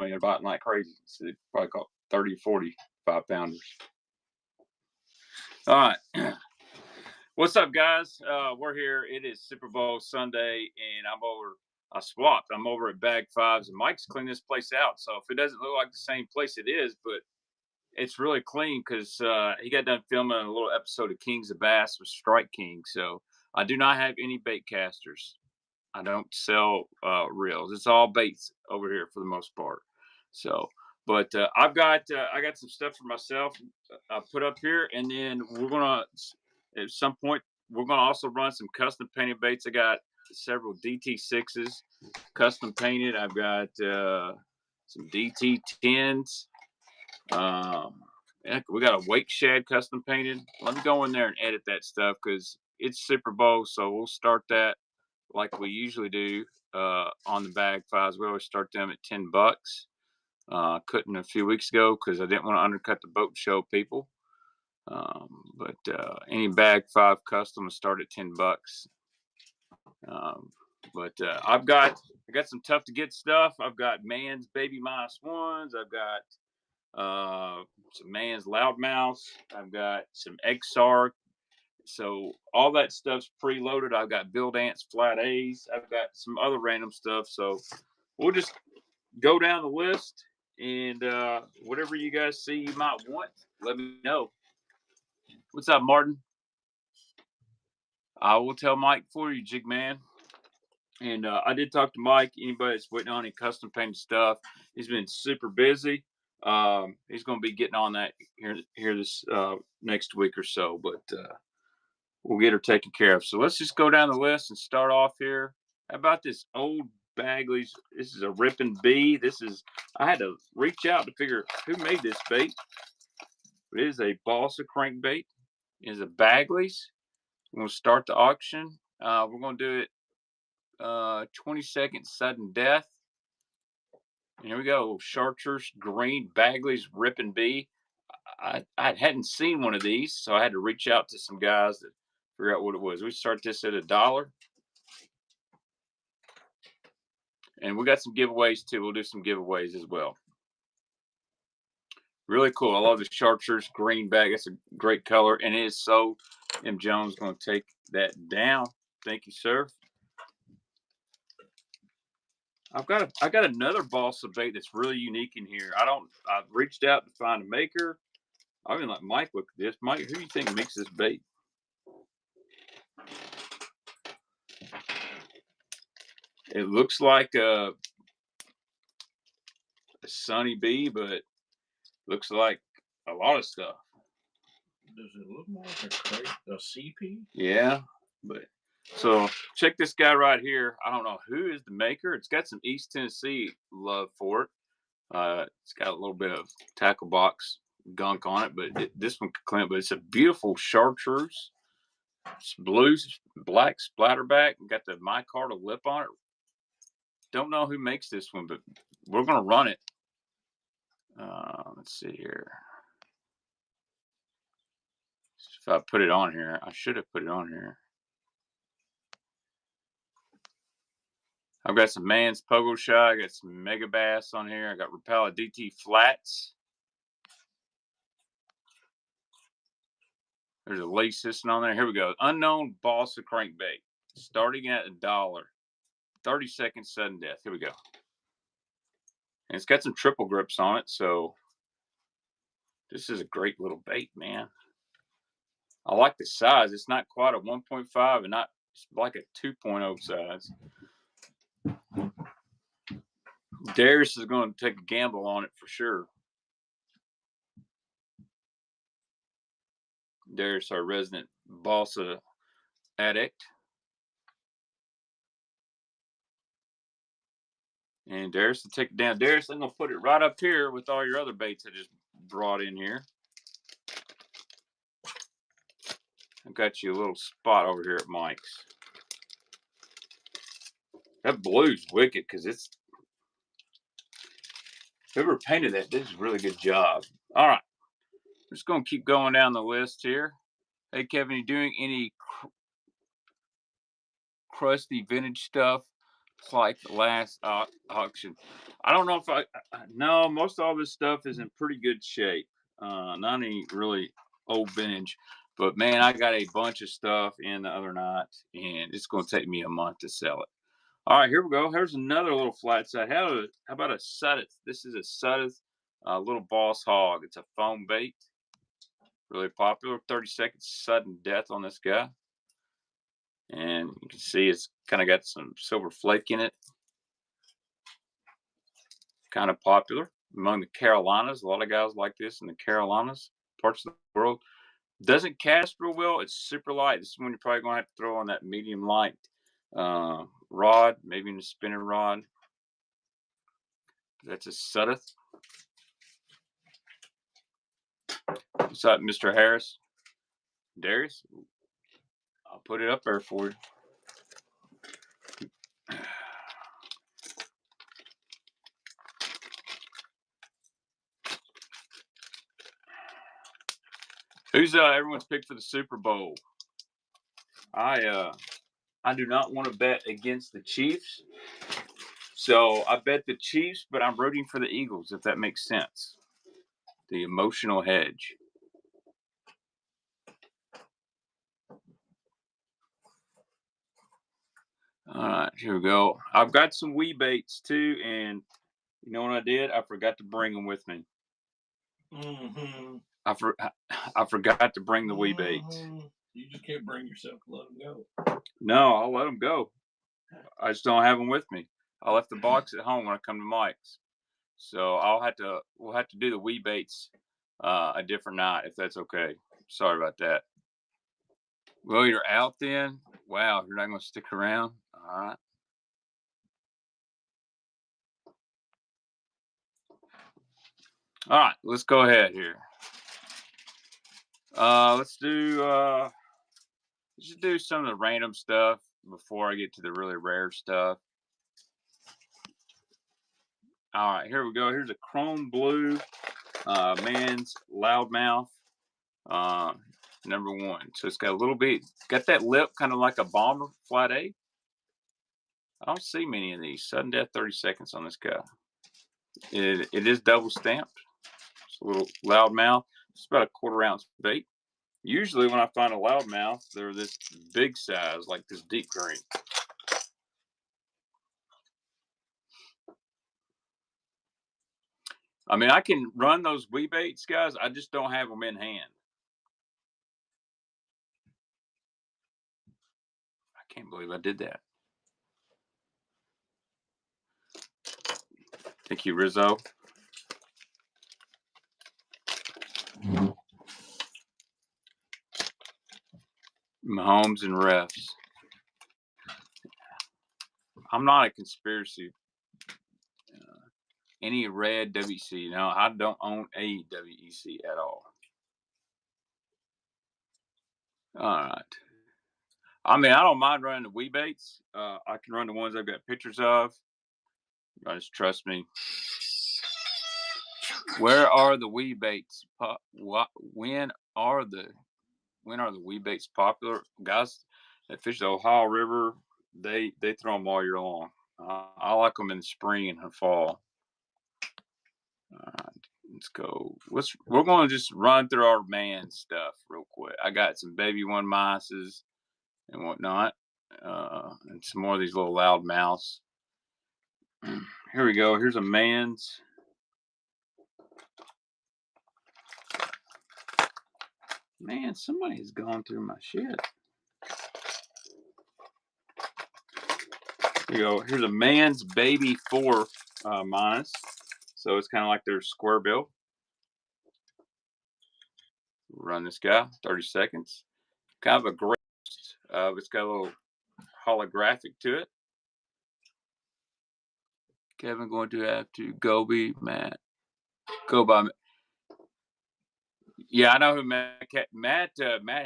mean, they're biting like crazy. So they probably caught 30, 40 5-pounders. All right. What's up, guys? We're here. It is Super Bowl Sunday, and I swapped. I'm over at Bag Fives, and Mike's cleaned this place out. So if it doesn't look like the same place, it is, but it's really clean because he got done filming a little episode of Kings of Bass with Strike King. So I do not have any bait casters. I don't sell reels. It's all baits over here for the most part. So, but I got some stuff for myself. I put up here, and then we're gonna at some point we're gonna also run some custom painted baits. I got several DT6s custom painted. I've got some DT10s. We got a wake shad custom painted. Let me go in there and edit that stuff because it's Super Bowl, so we'll start that like we usually do on the Bag Fives. We always start them at $10. Couldn't a few weeks ago because I didn't want to undercut the boat show people. But any Bag Five custom will start at $10. I got some tough to get stuff. I've got Mann's Baby Minus Ones. I've got some Mann's Loudmouth. I've got some XR. So all that stuff's preloaded. I've got Build Ants Flat A's. I've got some other random stuff. So we'll just go down the list, and whatever you guys see you might want, let me know. What's up, Martin? I will tell Mike for you, Jig Man. And I did talk to Mike. Anybody that's waiting on any custom painted stuff, he's been super busy. He's going to be getting on that here this next week or so, but we'll get her taken care of. So let's just go down the list and start off here. How about this old Bagley's? This is a Rippin' B. I had to reach out to figure who made this bait. It is a balsa crankbait. It is a Bagley's. We're going to start the auction. We're going to do it 20-second sudden death. And here we go. Chartreuse green Bagley's Rippin' B. I hadn't seen one of these, so I had to reach out to some guys that figure out what it was. We start this at $1. And we got some giveaways too. We'll do some giveaways as well. Really cool. I love the chartreuse green bag. That's a great color, and it is sold. M. Jones going to take that down. Thank you, sir. I got another balsa bait that's really unique in here. I've reached out to find a maker. I even let Mike look at this. Mike, who do you think makes this bait? It looks like a Sunny Bee, but looks like a lot of stuff. Does it look more like a CP? Yeah, but so check this guy right here. I don't know who is the maker. It's got some East Tennessee love for it. It's got a little bit of tackle box gunk on it, but this one could clean it. But it's a beautiful chartreuse. It's blue, black splatterback, and got the micarta lip on it. Don't know who makes this one, but we're gonna run it. Let's see here. If I put it on here, I should have put it on here. I've got some Mann's Pogo Shads. I got some Megabass on here. I got Rapala DT Flats. There's a lace system on there. Here we go. Unknown balsa crankbait. Starting at $1. 30-second sudden death. Here we go. And it's got some triple grips on it, so this is a great little bait, man. I like the size. It's not quite a 1.5 and not like a 2.0 size. Darius is going to take a gamble on it for sure. Darius, our resident balsa addict. And Darius will take it down. Darius, I'm going to put it right up here with all your other baits I just brought in here. I've got you a little spot over here at Mike's. That blue's wicked because it's... Whoever painted that did a really good job. All right. I'm just going to keep going down the list here. Hey, Kevin, you doing any crusty vintage stuff like the last auction. I don't know if no, most all this stuff is in pretty good shape. Not any really old vintage, but man, I got a bunch of stuff in the other night, and it's going to take me a month to sell it. All right, here we go. Here's another little flat side. How about a Suddeth? This is a Suddeth little boss hog. It's a foam bait. Really popular. 30-second sudden death on this guy. And you can see it's kind of got some silver flake in it. Kind of popular among the Carolinas. A lot of guys like this in the Carolinas, parts of the world. Doesn't cast real well. It's super light. This is when you're probably going to have to throw on that medium light rod, maybe in a spinning rod. That's a Suddeth. What's up, Mr. Harris? Darius? I'll put it up there for you. Who's everyone's pick for the Super Bowl? I do not want to bet against the Chiefs. So I bet the Chiefs, but I'm rooting for the Eagles, if that makes sense. The emotional hedge. All right, here we go. I've got some wee baits too, and you know what I did? I forgot to bring them with me. Mm-hmm. I forgot to bring the wee baits. You just can't bring yourself to let them go. No, I'll let them go. I just don't have them with me. I left the box at home when I come to Mike's, so we'll have to do the wee baits a different night if that's okay. Sorry about that. Well, you're out then. Wow, you're not going to stick around. All right. All right, let's go ahead here. Let's just do some of the random stuff before I get to the really rare stuff. All right, here we go. Here's a chrome blue Mann's loudmouth #1. So it's got a little bit, got that lip kind of like a bomber flat A. I don't see many of these. Sudden death 30 seconds on this guy. It is double stamped. It's a little loudmouth. It's about a 1/4 ounce bait. Usually when I find a loudmouth, they're this big size, like this deep green. I mean, I can run those wee baits, guys. I just don't have them in hand. I can't believe I did that. Thank you, Rizzo. Mahomes and refs. I'm not a conspiracy. Any red WEC. No, I don't own a WEC at all. All right. I mean, I don't mind running the wee baits. I can run the ones I've got pictures of. You just trust me. Where are the wee baits? When are the wee baits popular? Guys that fish the Ohio River, they throw them all year long. I like them in the spring and the fall. All right, let's go. We're going to just run through our Mann stuff real quick. I got some baby one mices and whatnot, and some more of these little loud mouths. Here we go. Here's a Mann's. Man, somebody's gone through my shit. Here you go. Here's a Mann's Baby 4 minus. So it's kind of like their square bill. Run this guy, 30 seconds. Kind of a great, it's got a little holographic to it. Kevin going to have to go be Matt. Go by Yeah, I know who Matt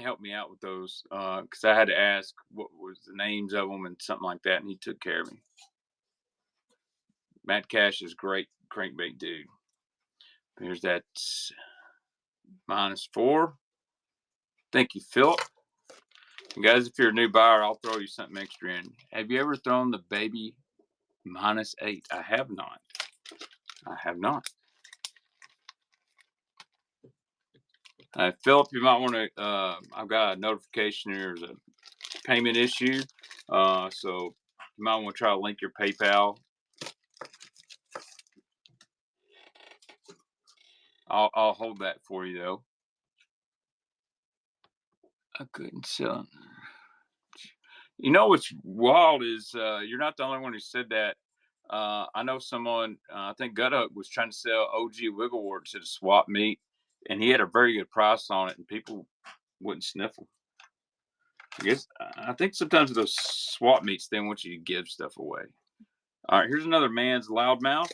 helped me out with those because I had to ask what was the names of them and something like that, and he took care of me. Matt Cash is great crankbait dude. Here's that -4. Thank you, Philip. And guys, if you're a new buyer, I'll throw you something extra in. Have you ever thrown the baby -8. I have not. I have not. Philip, you might want to. I've got a notification. There's a payment issue, so you might want to try to link your PayPal. I'll hold that for you though. I couldn't sell it. You know what's wild is you're not the only one who said that. I know someone. I think Guthook was trying to sell OG Wiggleworts at a swap meet, and he had a very good price on it, and people wouldn't sniffle. I think sometimes with those swap meets, they want you to give stuff away. All right, here's another Mann's loudmouth.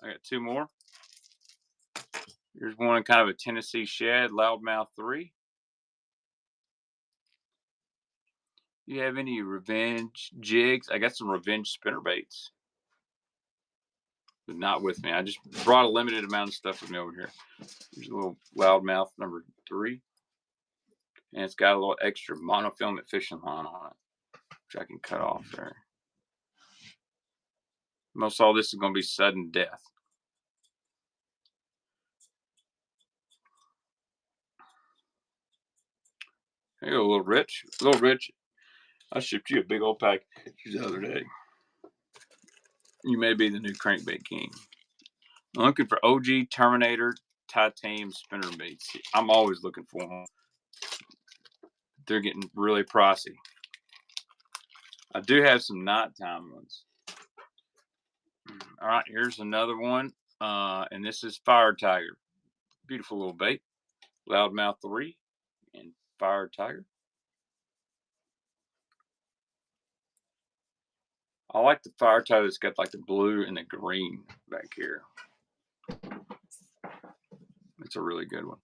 I got two more. Here's one kind of a Tennessee shad, loudmouth 3. You have any revenge jigs? I got some revenge spinner baits, but not with me. I just brought a limited amount of stuff with me over here. Here's a little loudmouth number 3, and it's got a little extra monofilament fishing line on it, which I can cut off there. Most all this is going to be sudden death. Here you go, little Rich. Little Rich, I shipped you a big old package the other day. You may be the new crankbait king. I'm looking for OG Terminator titanium spinner baits. I'm always looking for them. They're getting really pricey. I do have some nighttime ones. All right, here's another one. And this is Fire Tiger. Beautiful little bait. Loudmouth 3 and Fire Tiger. I like the Fire Tiger that's got like the blue and the green back here. It's a really good one.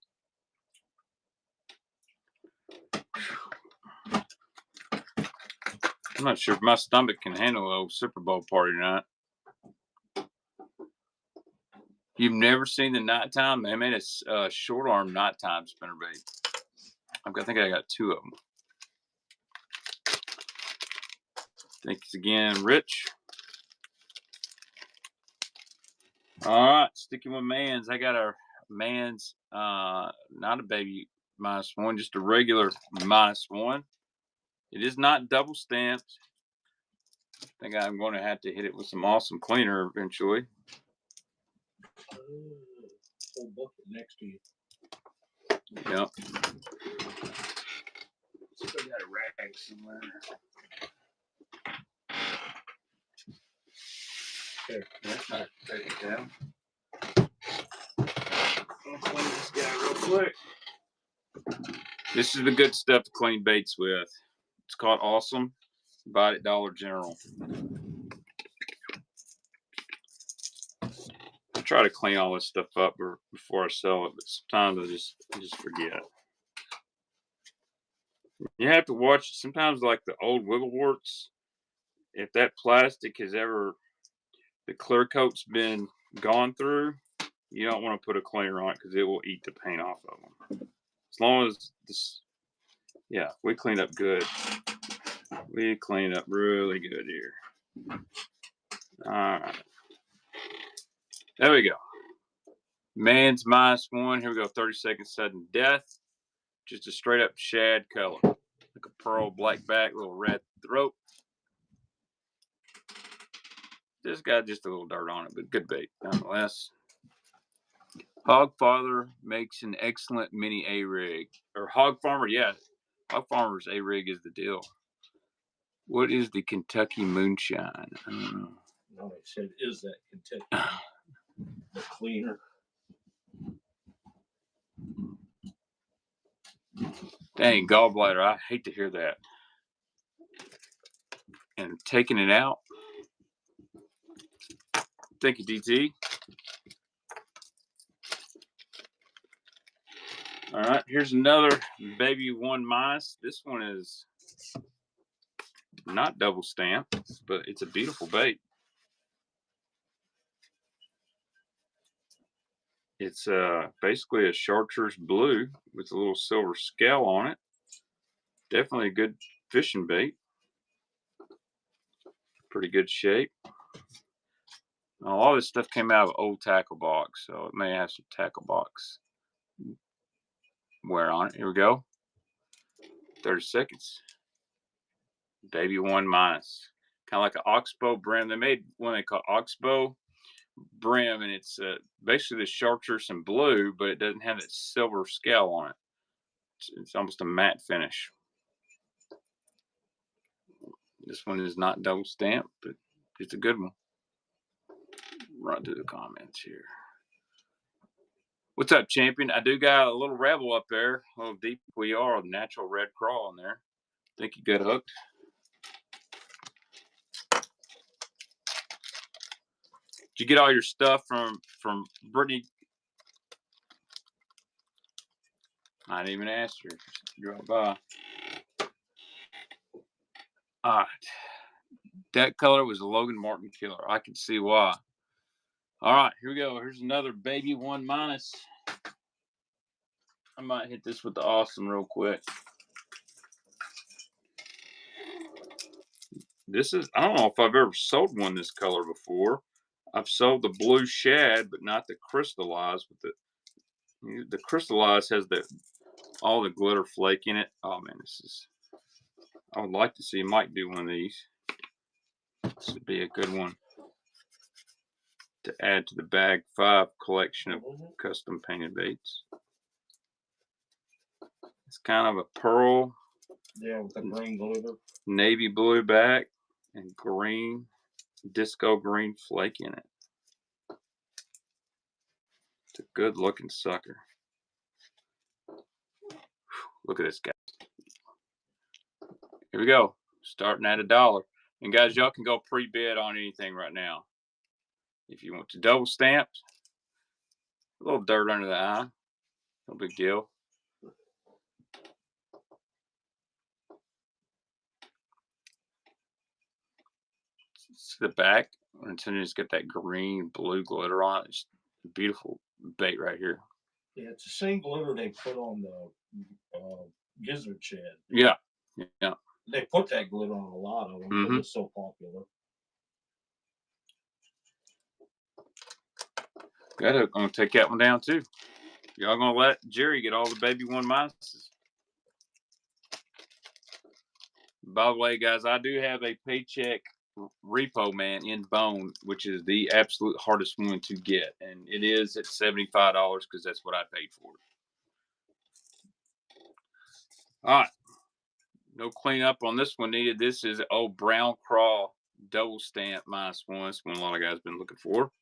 I'm not sure if my stomach can handle a Super Bowl party or not. You've never seen the nighttime? They made a short arm nighttime spinner bait. I think I got 2 of them. Thanks again, Rich. All right, sticking with Mann's. I got a Mann's, not a baby -1, just a regular -1. It is not double stamped. I think I'm going to have to hit it with some awesome cleaner eventually. Whole bucket next to you. Yep. Still got a rag somewhere. There. I'll take it down. I'll clean this guy real quick. This is the good stuff to clean baits with. It's called Awesome. Buy it at Dollar General. I try to clean all this stuff up before I sell it, but sometimes I just forget. You have to watch it. Sometimes, like the old Wiggleworts, if that plastic has ever, the clear coat's been gone through, you don't want to put a cleaner on it because it will eat the paint off of them. As long as this, yeah, we cleaned up good. We cleaned up really good here. All right. There we go. Mann's -1. Here we go. 30-second sudden death. Just a straight up shad color. Like a pearl black back, little red throat. This got just a little dirt on it, but good bait nonetheless. Hogfather makes an excellent mini A-rig. Or Hog Farmer, yeah. Hog Farmer's A-rig is the deal. What is the Kentucky Moonshine? I don't know. No, it said, is that Kentucky? The cleaner. Dang, gallbladder. I hate to hear that. And taking it out. Thank you, DT. All right, here's another baby 1-. This one is not double stamped, but it's a beautiful bait. It's basically a chartreuse blue with a little silver scale on it. Definitely a good fishing bait. Pretty good shape. A lot of this stuff came out of old tackle box, so it may have some tackle box wear on it. Here we go. 30 seconds. Baby 1 minus. Kind of like an oxbow brim. They made one they call oxbow brim, and it's basically the chartreuse and blue, but it doesn't have that silver scale on it. It's almost a matte finish. This one is not double stamped, but it's a good one. Run through the comments here. What's up, champion? I do got a little rebel up there. A little deep we are, a natural red crawl in there. Think you got hooked. Did you get all your stuff from Brittany? I didn't even ask her. Drove by. All right. That color was a Logan Martin killer. I can see why. All right, here we go. Here's another baby 1 minus. I might hit this with the awesome real quick. This is, I don't know if I've ever sold one this color before. I've sold the blue shad, but not the crystallized. With the crystallized has all the glitter flake in it. Oh man, I would like to see Mike do one of these. This would be a good one to add to the Bag 5 collection of custom painted baits. It's kind of a pearl. Yeah, with the green glitter. Navy blue back and green, disco green flake in it. It's a good looking sucker. Look at this guy. Here we go. Starting at $1. And guys, y'all can go pre-bid on anything right now. If you want to double stamped, a little dirt under the eye. No big deal. See the back, until you just get that green blue glitter on it. It's a beautiful bait right here. Yeah, it's the same glitter they put on the gizzard shad. Yeah, yeah. They put that glitter on a lot of them because it's so popular. I'm gonna take that one down too. Y'all gonna let Jerry get all the baby 1 minuses. By the way, guys, I do have a paycheck Repo Man in bone, which is the absolute hardest one to get, and it is at $75 because that's what I paid for it. All right, no cleanup on this one needed. This is old brown crawl double stamp -1. It's one a lot of guys been looking for.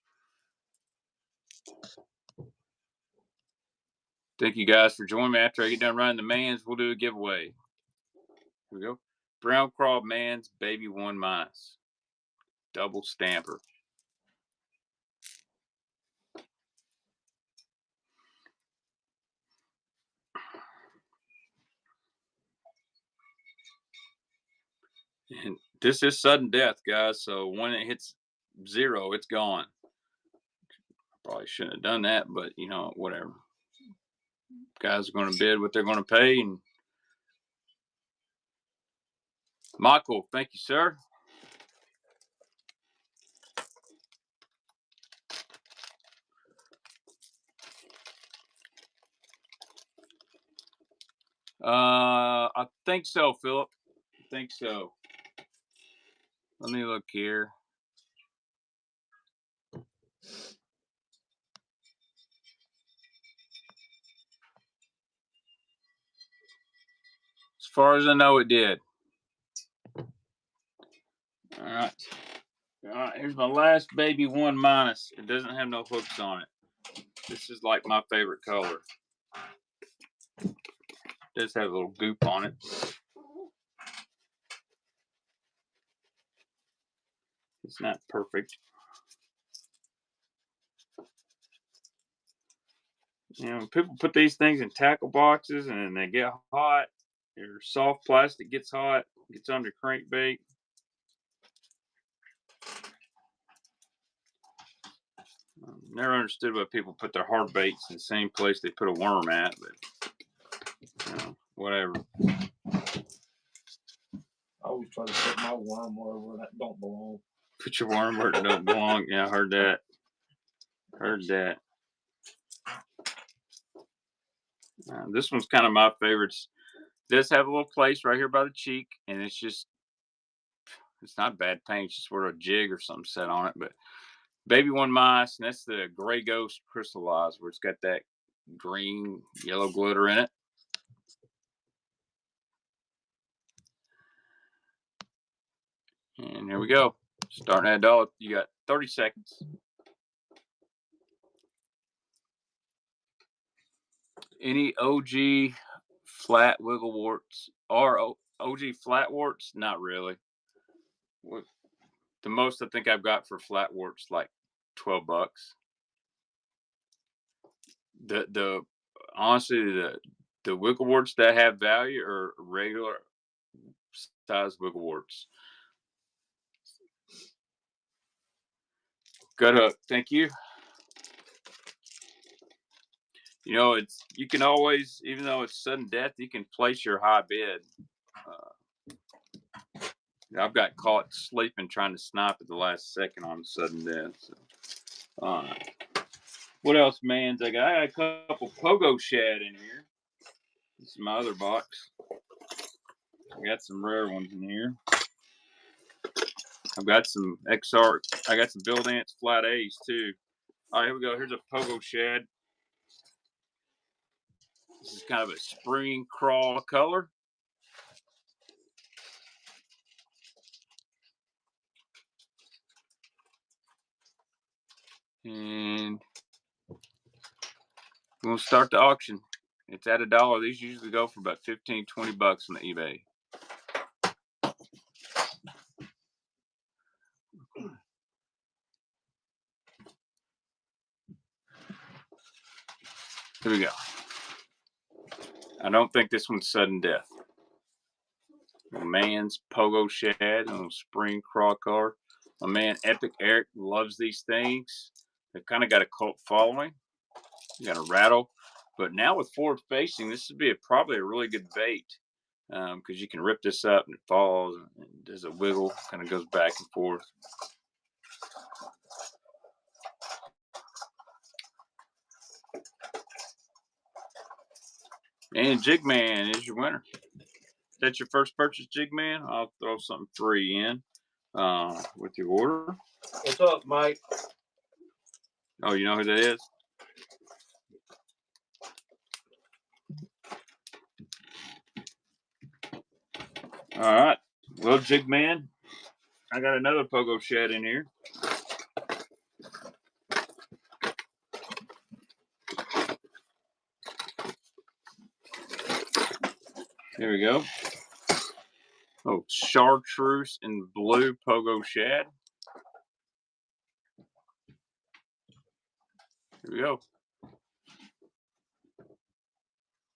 Thank you guys for joining me. After I get done running the Manns, we'll do a giveaway. Here we go. Brown crawl Manns baby 1 minus. Double stamper. And this is sudden death, guys. So when it hits 0, it's gone. Probably shouldn't have done that, but you know, whatever. Guys are going to bid what they're going to pay. And Michael, thank you, sir. I think so, Philip. I think so. Let me look here. As far as I know, it did. All right. All right, here's my last baby 1 minus. It doesn't have no hooks on it. This is like my favorite color. It does have a little goop on it. It's not perfect. You know, people put these things in tackle boxes and then they get hot. Your soft plastic gets hot, gets on your crankbait. Never understood why people put their hard baits in the same place they put a worm at, but you know, whatever. I always try to put my worm wherever that don't belong. Put your worm where it don't belong. Yeah, I heard that. Heard that. This one's kind of my favorites. Does have a little place right here by the cheek, and it's not bad paint. It's just where a jig or something set on it. But baby one mice, and that's the gray ghost crystallized, where it's got that green yellow glitter in it. And here we go. Starting at $1. You got 30 seconds. Any OG flat wiggle warts or OG flat warts? Not really. The most I think I've got for flat warts like $12. The honestly the wiggle warts that have value are regular size wiggle warts. Good hook. Thank you. You know, you can always, even though it's sudden death, you can place your high bid. I've got caught sleeping trying to snipe at the last second on sudden death. So, what else, Manns? I got a couple Pogo Shad in here. This is my other box. I got some rare ones in here. I've got some XR. I got some Bill Dance Flat A's too. All right, here we go. Here's a Pogo Shad. This is kind of a spring crawl color. And we'll start the auction. It's at $1. These usually go for about 15, 20 bucks on the eBay. Here we go. I don't think this one's sudden death. My man's Pogo Shad on spring crawl color. My man Epic Eric loves these things. They've kind of got a cult following. You got a rattle. But now with forward facing, this would be probably a really good bait because you can rip this up and it falls and does a wiggle, kind of goes back and forth. And Jig Man is your winner. Is that your first purchase, Jig Man? I'll throw something free in with your order. What's up, Mike? Oh, you know who that is? All right. Well, Jig Man, I got another Pogo Shad in here. Here we go. Oh, chartreuse and blue Pogo Shad. Here we go.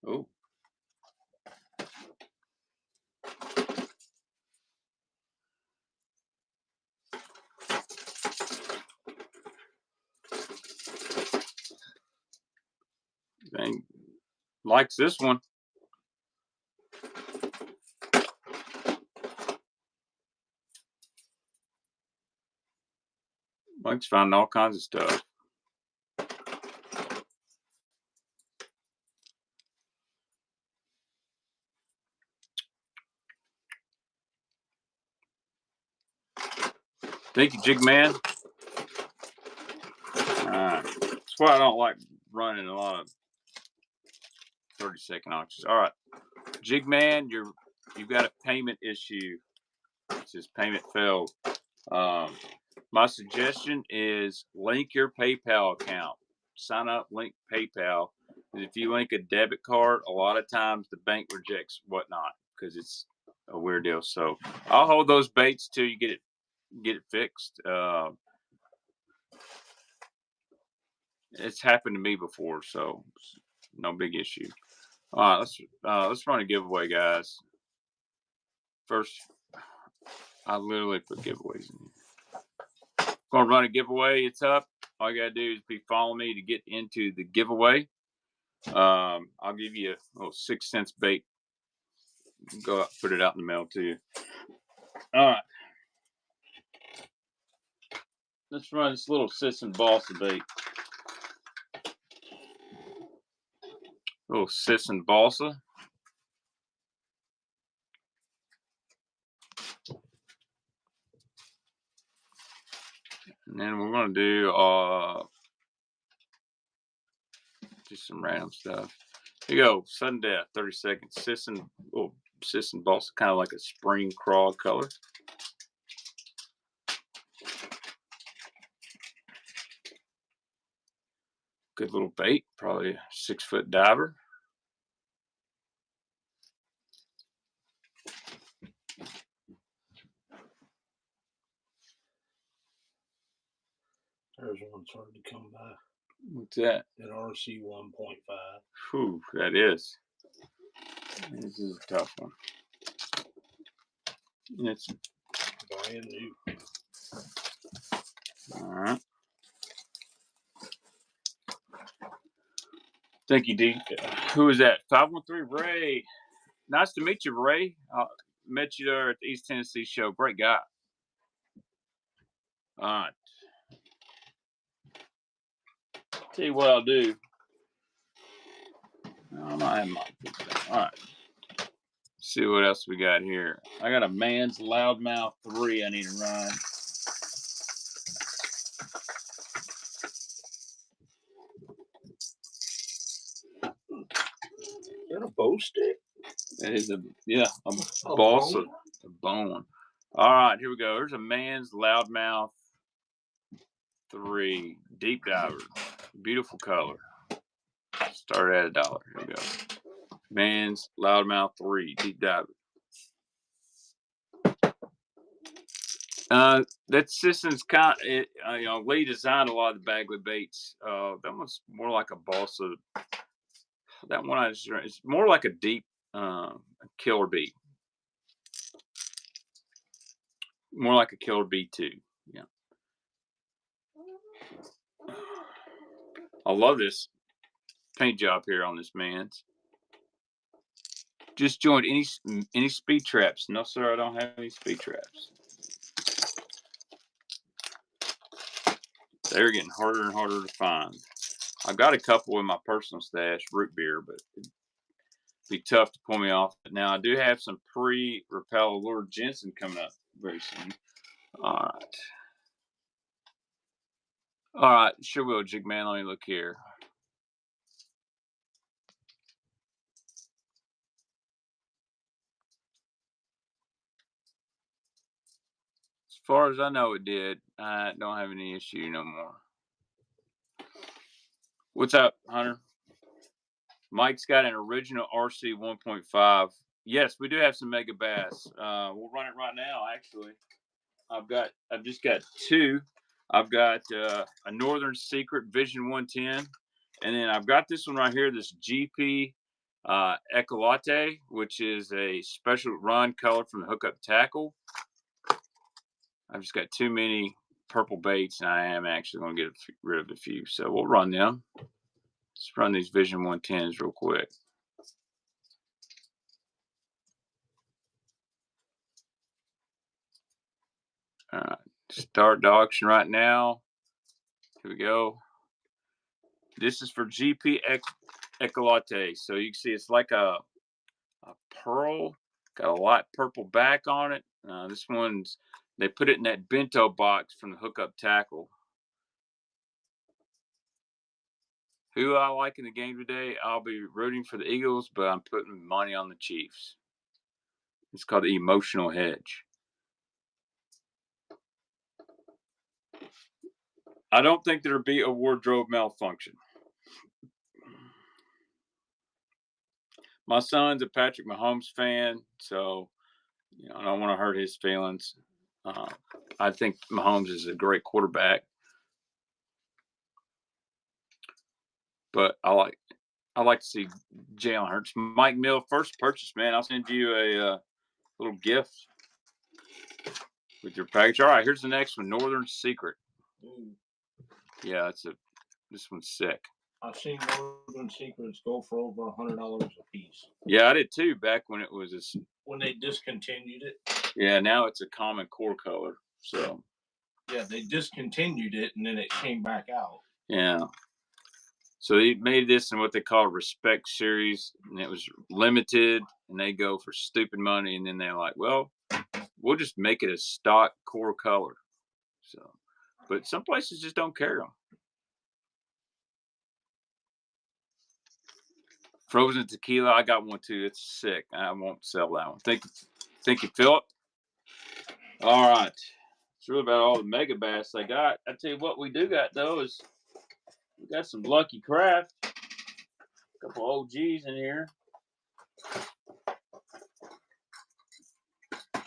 Oh. Dang. Likes this one. Mike's finding all kinds of stuff. Thank you, Jig Man. That's why I don't like running a lot of 30-second auctions. All right, Jig Man, you've got a payment issue. It says payment failed. My suggestion is link your PayPal account. Sign up, link PayPal. And if you link a debit card, a lot of times the bank rejects whatnot because it's a weird deal. So I'll hold those baits till you get it fixed. It's happened to me before, so no big issue. All right, let's run a giveaway, guys. First, I literally put giveaways in here. Gonna run a giveaway. It's up. All you gotta do is be following me to get into the giveaway. I'll give you a little 6 cents bait. Go out, put it out in the mail to you. All right. let's run this little Sisson balsa bait. Little Sisson balsa. And then we're gonna do just some random stuff. Here you go, sudden death, 30 seconds. Sisson, little Sisson balsa, kind of like a spring crawl color. Good little bait, probably a 6-foot diver. There's one that's hard to come by. What's that? That RC 1.5. Whew, that is. This is a tough one. And it's Brand new. all right. Thank you, D. Who is that? 513 Ray. Nice to meet you, Ray. Met you there at the East Tennessee show. Great guy. All right. Tell you what I'll do. I might have my. All right. See what else we got here. I got a Mann's Loudmouth 3 I need to run. Is that a bow stick? It is a A balsa, bone? a bone. All right, here we go. There's a Mann's Loudmouth 3 deep diver, beautiful color. Started at $1. Here we go. Mann's Loudmouth 3 deep diver. That Sisson's kind of, Lee designed a lot of the baglet baits. That one's more like a balsa. That one it's more like a deep killer bee. More like a killer bee too. Yeah. I love this paint job here on this Mann's. Just joined any speed traps. No, sir, I don't have any speed traps. They're getting harder and harder to find. I've got a couple in my personal stash, root beer, but it'd be tough to pull me off. But now I do have some pre-Rapala Lure Jensen coming up very soon. All right. All right, sure will, Jig Man. Let me look here. As far as I know, it did. I don't have any issue no more. What's up, Hunter? Mike's got an original RC 1.5. Yes, we do have some Megabass. We'll run it right now, actually. I've just got 2. I've got a Northern Secret Vision 110, and then I've got this one right here, this GP Echolate, which is a special run color from the hookup tackle. I've just got too many purple baits, and I am actually going to get rid of a few, so we'll run them. Let's run these Vision 110s real quick. All right, start the auction right now. Here we go. This is for GP Echolate. So you can see it's like a pearl, got a light purple back on it. This one's, they put it in that bento box from the hookup tackle. Who I like in the game today, I'll be rooting for the Eagles, but I'm putting money on the Chiefs. It's called the emotional hedge. I don't think there'll be a wardrobe malfunction. My son's a Patrick Mahomes fan, so I don't want to hurt his feelings. I think Mahomes is a great quarterback, but I like to see Jalen Hurts. Mike Mill, first purchase, man. I'll send you a little gift with your package. All right, here's the next one, Northern Secret. Yeah, this one's sick. I've seen Northern Secrets go for over $100 a piece. Yeah, I did too. Back when it was when they discontinued it. Yeah, now it's a common core color. So Yeah, they discontinued it and then it came back out. Yeah. So they made this in what they call Respect Series, and it was limited, and they go for stupid money, and then they're like, well, we'll just make it a stock core color. So, but some places just don't carry them. Frozen tequila, I got one too. It's sick. I won't sell that one. Thank you, Philip. All right. It's really about all the Megabass I got. I tell you what we do got though is we got some Lucky Craft. A couple OGs in here.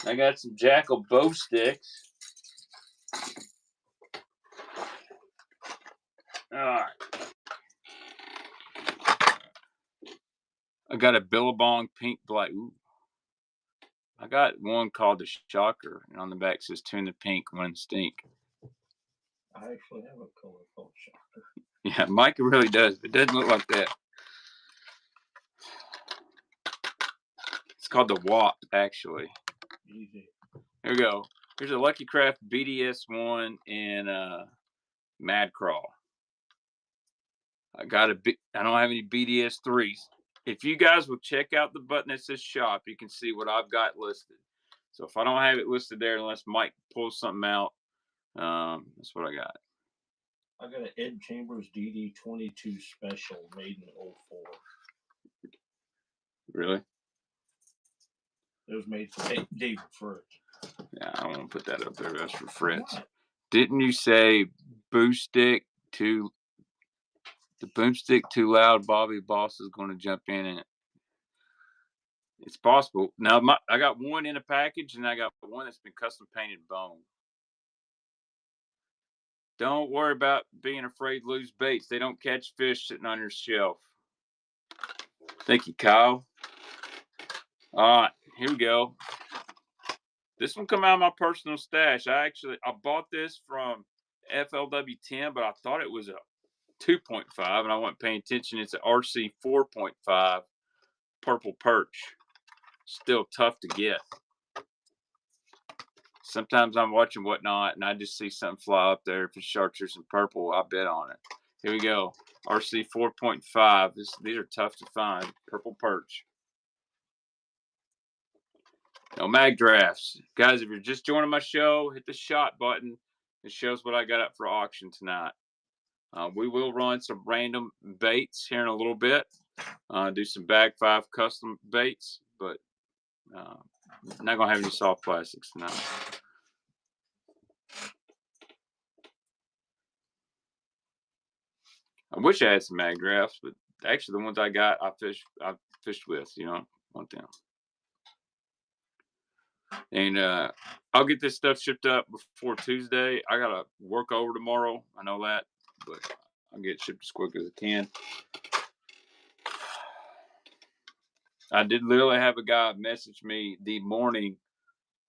I got some Jackal bow sticks. All right. I got a Billabong pink black. Ooh. I got one called the Shocker, and on the back says tuna pink, one stink. I actually have a color called Shocker. Yeah, Mike really does. It doesn't look like that. It's called the WAP, actually. Easy. Here we go. Here's a Lucky Craft BDS1 and Mad Crawl. I don't have any BDS3s. If you guys will check out the button that says shop, you can see what I've got listed. So if I don't have it listed there, unless Mike pulls something out, that's what I got. I got an Ed Chambers DD22 special made in 04. Really? It was made for David Fritz. Yeah, I don't want to put that up there. That's for Fritz. Didn't you say boomstick too? The boomstick too loud? Bobby Boss is going to jump in and it's possible. Now I got one in a package and I got one that's been custom painted bone. Don't worry about being afraid to lose baits. They don't catch fish sitting on your shelf. Thank you, Kyle. All right, here we go. This one come out of my personal stash. I bought this from FLW10, but I thought it was a 2.5, and I wasn't paying attention. It's an RC 4.5 purple perch. Still tough to get. Sometimes I'm watching whatnot, and I just see something fly up there. If it's chartreuse and purple, I bet on it. Here we go. RC 4.5. These are tough to find. Purple perch. No mag drafts. Guys, if you're just joining my show, hit the shot button. It shows what I got up for auction tonight. We will run some random baits here in a little bit. Do some Bag 5 custom baits, but not going to have any soft plastics tonight. I wish I had some mag drafts, but actually the ones I got, I fished with. You know, want them. And I'll get this stuff shipped up before Tuesday. I got to work over tomorrow. I know that, but I'll get it shipped as quick as I can. I did literally have a guy message me the morning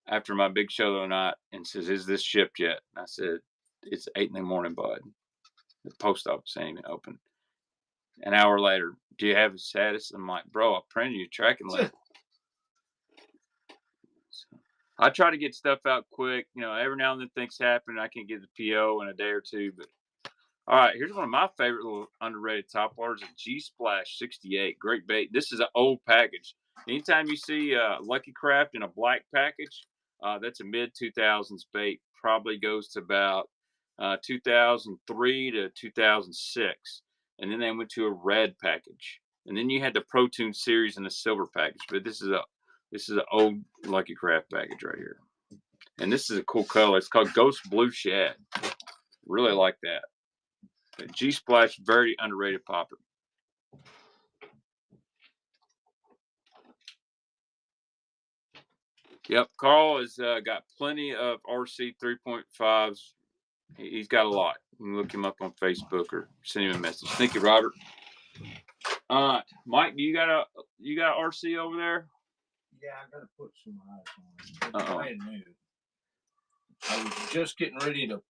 after my big show the other night and says, "Is this shipped yet?" And I said, "It's 8 in the morning, bud. The post office ain't even open." An hour later, "Do you have a status?" I'm like, "Bro, I printed you a tracking label." So, I try to get stuff out quick. You know, every now and then things happen. I can get the PO in a day or two. But all right, here's one of my favorite little underrated top waters, a G Splash 68. Great bait. This is an old package. Anytime you see Lucky Craft in a black package, that's a mid 2000s bait. Probably goes to about 2003 to 2006, and then they went to a red package, and then you had the Pro Tune series in a silver package. But this is an old Lucky Craft package right here, and this is a cool color. It's called Ghost Blue Shad. Really like that. The G Splash, very underrated popper. Yep, Carl has got plenty of RC 3.5s. He's got a lot. You can look him up on Facebook or send him a message. Thank you, Robert. Mike, you got RC over there? Yeah, I gotta put some eyes on it. It's brand new. I was just getting ready to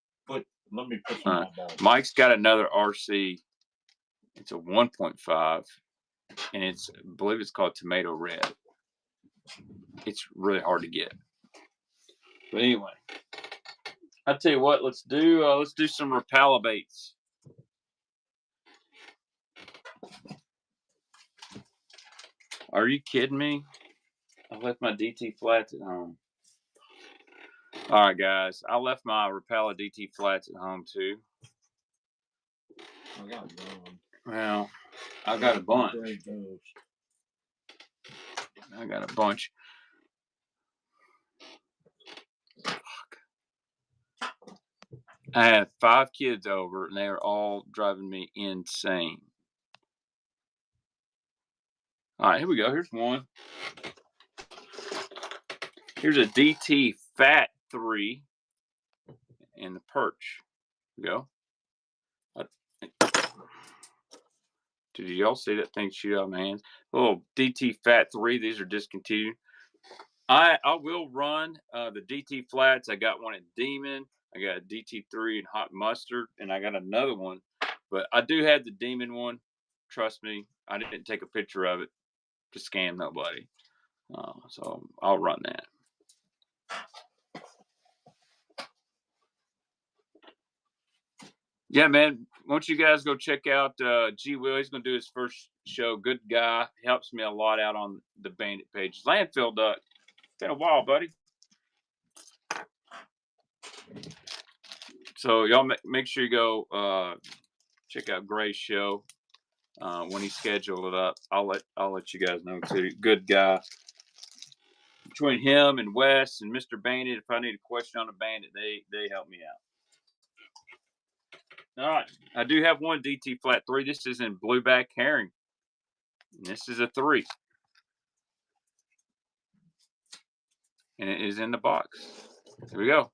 let me put some eyeballs. Mike's got another RC. It's a 1.5, and I believe it's called Tomato Red. It's really hard to get. But anyway, I tell you what, let's do some Rapala baits. Are you kidding me? I left my DT flats at home. All right, guys. I left my Rapala DT flats at home too. I got one. Well, I got a bunch. I got a bunch. Fuck. I had 5 kids over, and they were all driving me insane. All right, here we go. Here's one. Here's a DT Fat 3 in the perch. Here we go. Did y'all see that thing shoot out of my hands? Little DT Fat 3. These are discontinued. I will run the DT flats. I got one at Demon. I got a DT3 in hot mustard, and I got another one. But I do have the Demon one. Trust me, I didn't take a picture of it to scam nobody. So I'll run that. Yeah, man. Why don't you guys go check out G Will? He's going to do his first show. Good guy. Helps me a lot out on the Bandit page. Landfill Duck. It's been a while, buddy. So y'all make sure you go check out Gray's show when he scheduled it up. I'll let you guys know too. Good guy. Between him and Wes and Mr. Bandit, if I need a question on a Bandit, they help me out. All right, I do have one DT Flat 3. This is in blueback herring. And this is a 3, and it is in the box. Here we go.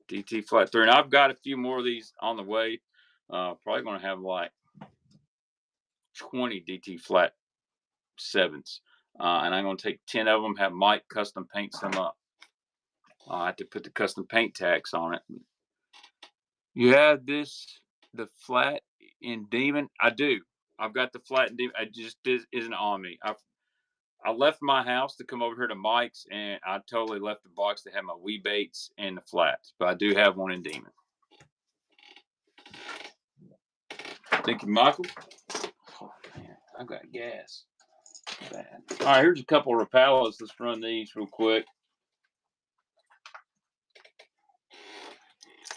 DT Flat 3, and I've got a few more of these on the way. Probably going to have like 20 DT Flat 7s, and I'm going to take 10 of them. Have Mike custom paint some up. I have to put the custom paint tags on it. You have the flat in Demon? I do. I've got the flat in Demon. It just isn't on me. I left my house to come over here to Mike's, and I totally left the box to have my wee baits and the flats. But I do have one in Demon. Thank you, Michael. Oh, man, I've got gas. Bad. All right, here's a couple of Rapalas. Let's run these real quick.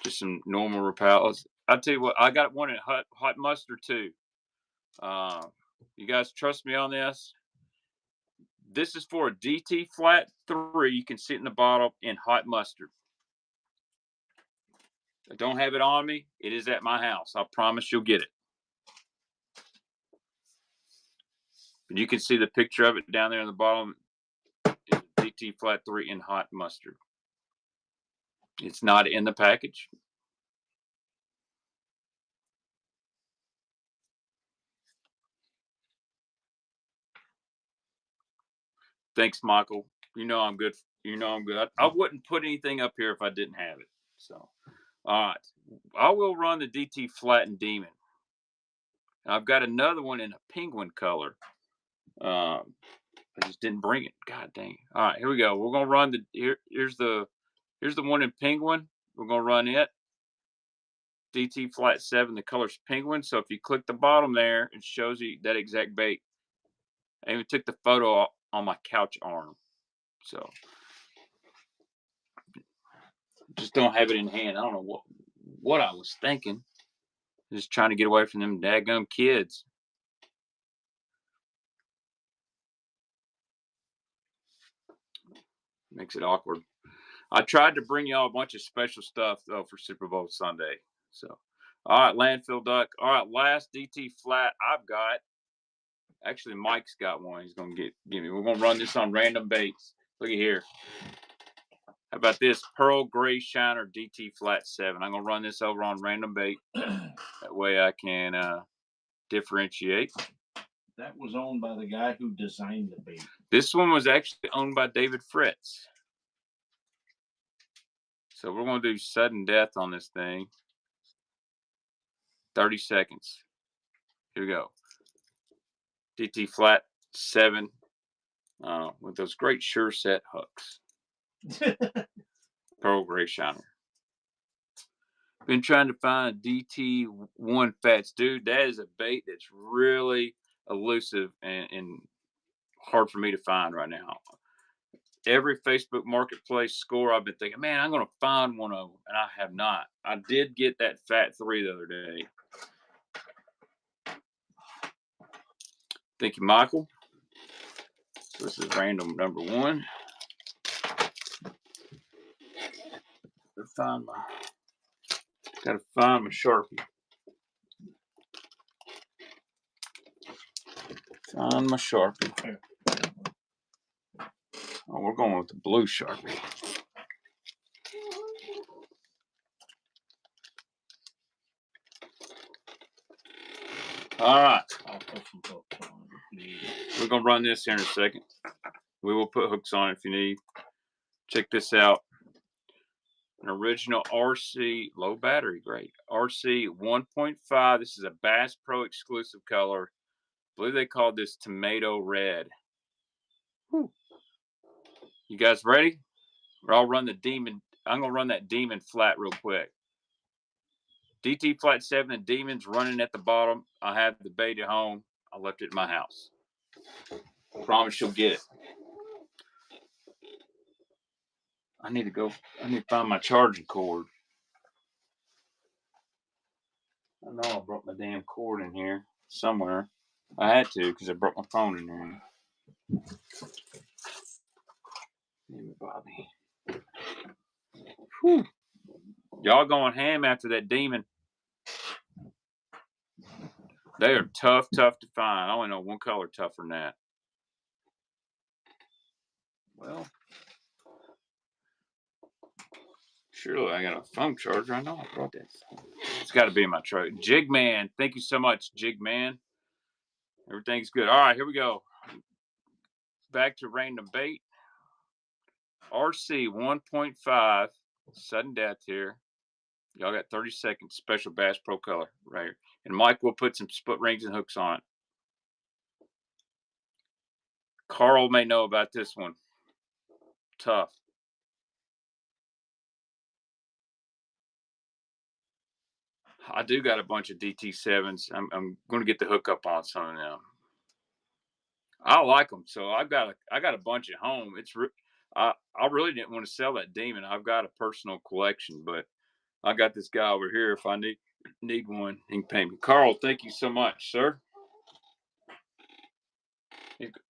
Just some normal Rapalas. I'll tell you what, I got one in hot mustard too. You guys trust me on this? This is for a DT Flat 3. You can see it in the bottle in hot mustard. I don't have it on me. It is at my house. I promise you'll get it. And you can see the picture of it down there in the bottom. It's DT Flat 3 in hot mustard. It's not in the package. Thanks, Michael. You know I'm good. You know I'm good. I wouldn't put anything up here if I didn't have it. So, all right. I will run the DT Flat and Demon. I've got another one in a penguin color. I just didn't bring it. God dang. All right, here we go. We're gonna run here's the one in penguin. We're gonna run it. DT Flat 7. The color's penguin. So if you click the bottom there, it shows you that exact bait. I even took the photo on my couch arm. So just don't have it in hand. I don't know what I was thinking. Just trying to get away from them daggum kids. Makes it awkward. I tried to bring y'all a bunch of special stuff though for Super Bowl Sunday. So, all right, Landfill Duck. All right, last DT Flat I've got. Actually, Mike's got one. He's gonna give me. We're gonna run this on random baits. Look at here. How about this Pearl Gray Shiner DT Flat 7? I'm gonna run this over on random bait. That way I can differentiate. That was owned by the guy who designed the bait. This one was actually owned by David Fritz. So we're going to do sudden death on this thing. 30 seconds. Here we go. DT Flat 7 with those great Sure Set hooks. Pearl Gray Shiner. Been trying to find DT1 fats. Dude, that is a bait that's really elusive and hard for me to find right now. Every Facebook Marketplace score, I've been thinking, man, I'm going to find one of them, and I have not. I did get that Fat 3 the other day. Thank you, Michael. So this is random number 1. Gotta find my Sharpie. Find my Sharpie. Oh, we're going with the blue Sharpie. All right. We're going to run this here in a second. We will put hooks on it if you need. Check this out. An original RC, low battery, great. RC 1.5. This is a Bass Pro exclusive color. I believe they called this tomato red. Whew. You guys ready? Or I'll run the Demon. I'm going to run that Demon flat real quick. DT flat 7 and Demon's running at the bottom. I have the bait at home. I left it in my house. Promise you'll get it. I need to find my charging cord. I know I brought my damn cord in here somewhere. I had to because I brought my phone in there. Damn it, Bobby. Whew. Y'all going ham after that Demon. They are tough to find. I only know one color tougher than that. Well, surely I got a phone charger. I know I brought that. It's got to be in my truck. Jig Man, thank you so much, Jig Man. Everything's good. All right, here we go. Back to random bait. RC 1.5, sudden death here. Y'all got 30 seconds. Special Bass Pro color right here. And Mike will put some split rings and hooks on it. Carl may know about this one. Tough. I do got a bunch of DT7s. I'm going to get the hook up on some of them. I like them, so I got a bunch at home. I really didn't want to sell that Demon. I've got a personal collection, but I got this guy over here. If I need one, he can pay me. Carl, thank you so much, sir.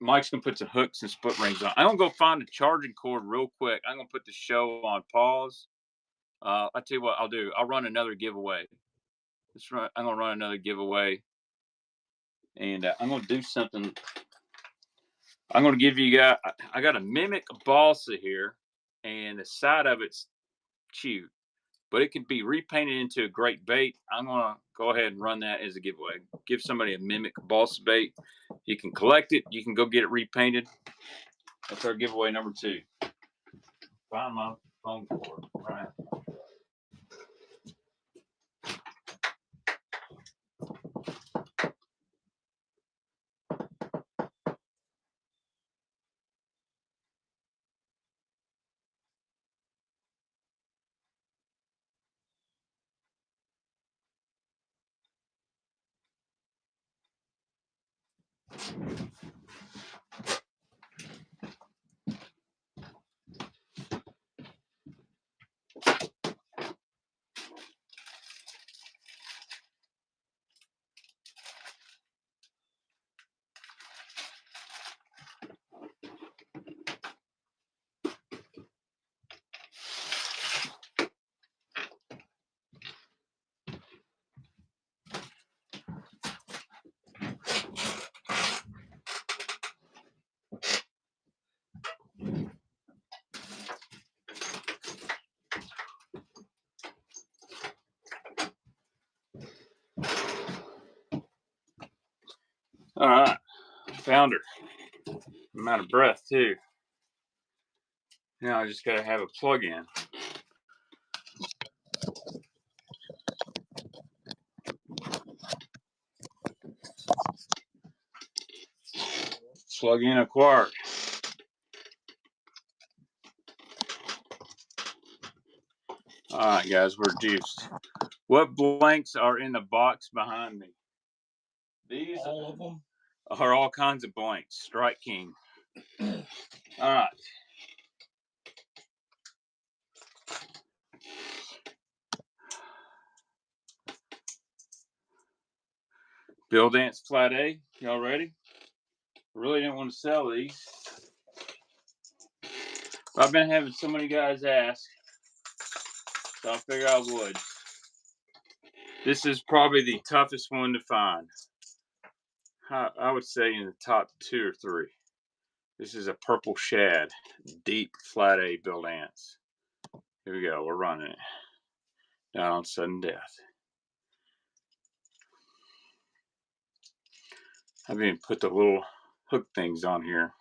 Mike's gonna put some hooks and split rings on. I'm gonna go find a charging cord real quick. I'm gonna put the show on pause. I'll tell you what I'll do. I'll run another giveaway. I'm gonna run another giveaway, and I'm gonna do something. I'm gonna give you guys. I got a Mimic balsa here, and the side of it's chewed, but it can be repainted into a great bait. I'm gonna go ahead and run that as a giveaway. Give somebody a Mimic balsa bait. You can collect it. You can go get it repainted. That's our giveaway number 2. Find my phone cord. Right. All right, found her. I'm out of breath too. Now I just gotta have a plug-in. Plug-in acquired. All right, guys, we're juiced. What blanks are in the box behind me? These all of them are all kinds of blanks. Strike King. All right. Bill Dance Flat A. Y'all ready? I really didn't want to sell these. But I've been having so many guys ask, so I figured I would. This is probably the toughest one to find. I would say in the top 2 or 3. This is a purple shad, deep flat A Bill Dance. Here we go. We're running it down on sudden death. I've even put the little hook things on here.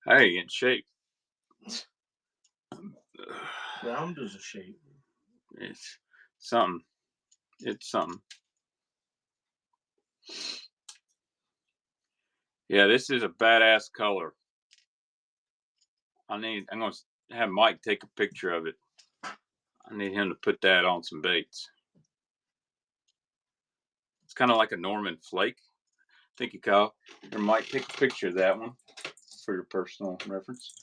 Hey, in shape. round as a shape. It's something. It's something. Yeah, this is a badass color. I'm gonna have Mike take a picture of it. I need him to put that on some baits. It's kind of like a Norman flake. Thank you, Kyle. Or Mike, take a picture of that one for your personal reference.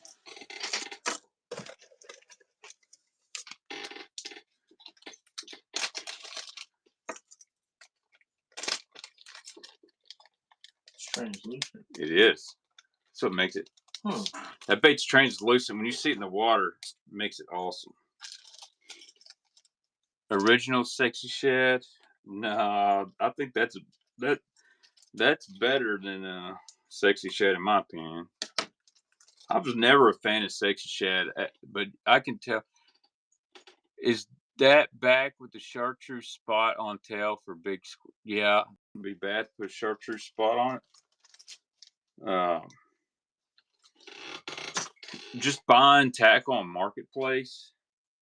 It's translucent. It is. That's what makes it. That bait's translucent. When you see it in the water, it makes it awesome. Original Sexy Shad. No, I think that's better than Sexy Shad in my opinion. I was never a fan of Sexy Shad, but I can tell. Is that back with the chartreuse spot on tail for big? Yeah, it'd be bad to put a chartreuse spot on it. Just buying tackle on Marketplace,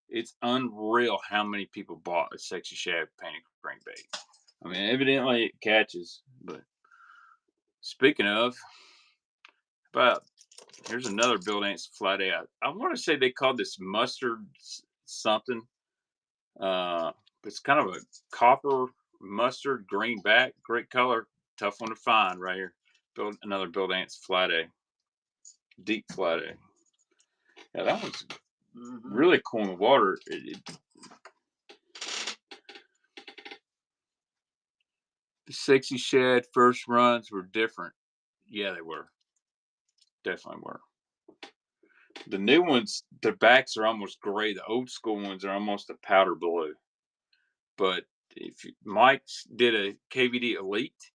it's unreal how many people bought a Sexy Shad painted crankbait. I mean, evidently it catches. But speaking of, here's another Bill Dance Flat A. I want to say they called this mustard something. It's kind of a copper mustard green back, great color, tough one to find right here. Another Bill Dance Flat A, deep Flat A. Yeah, that one's really cool in the water. The Sexy Shad first runs were different. Yeah, they were. Definitely were. The new ones, their backs are almost gray. The old school ones are almost a powder blue. But Mike did a KVD Elite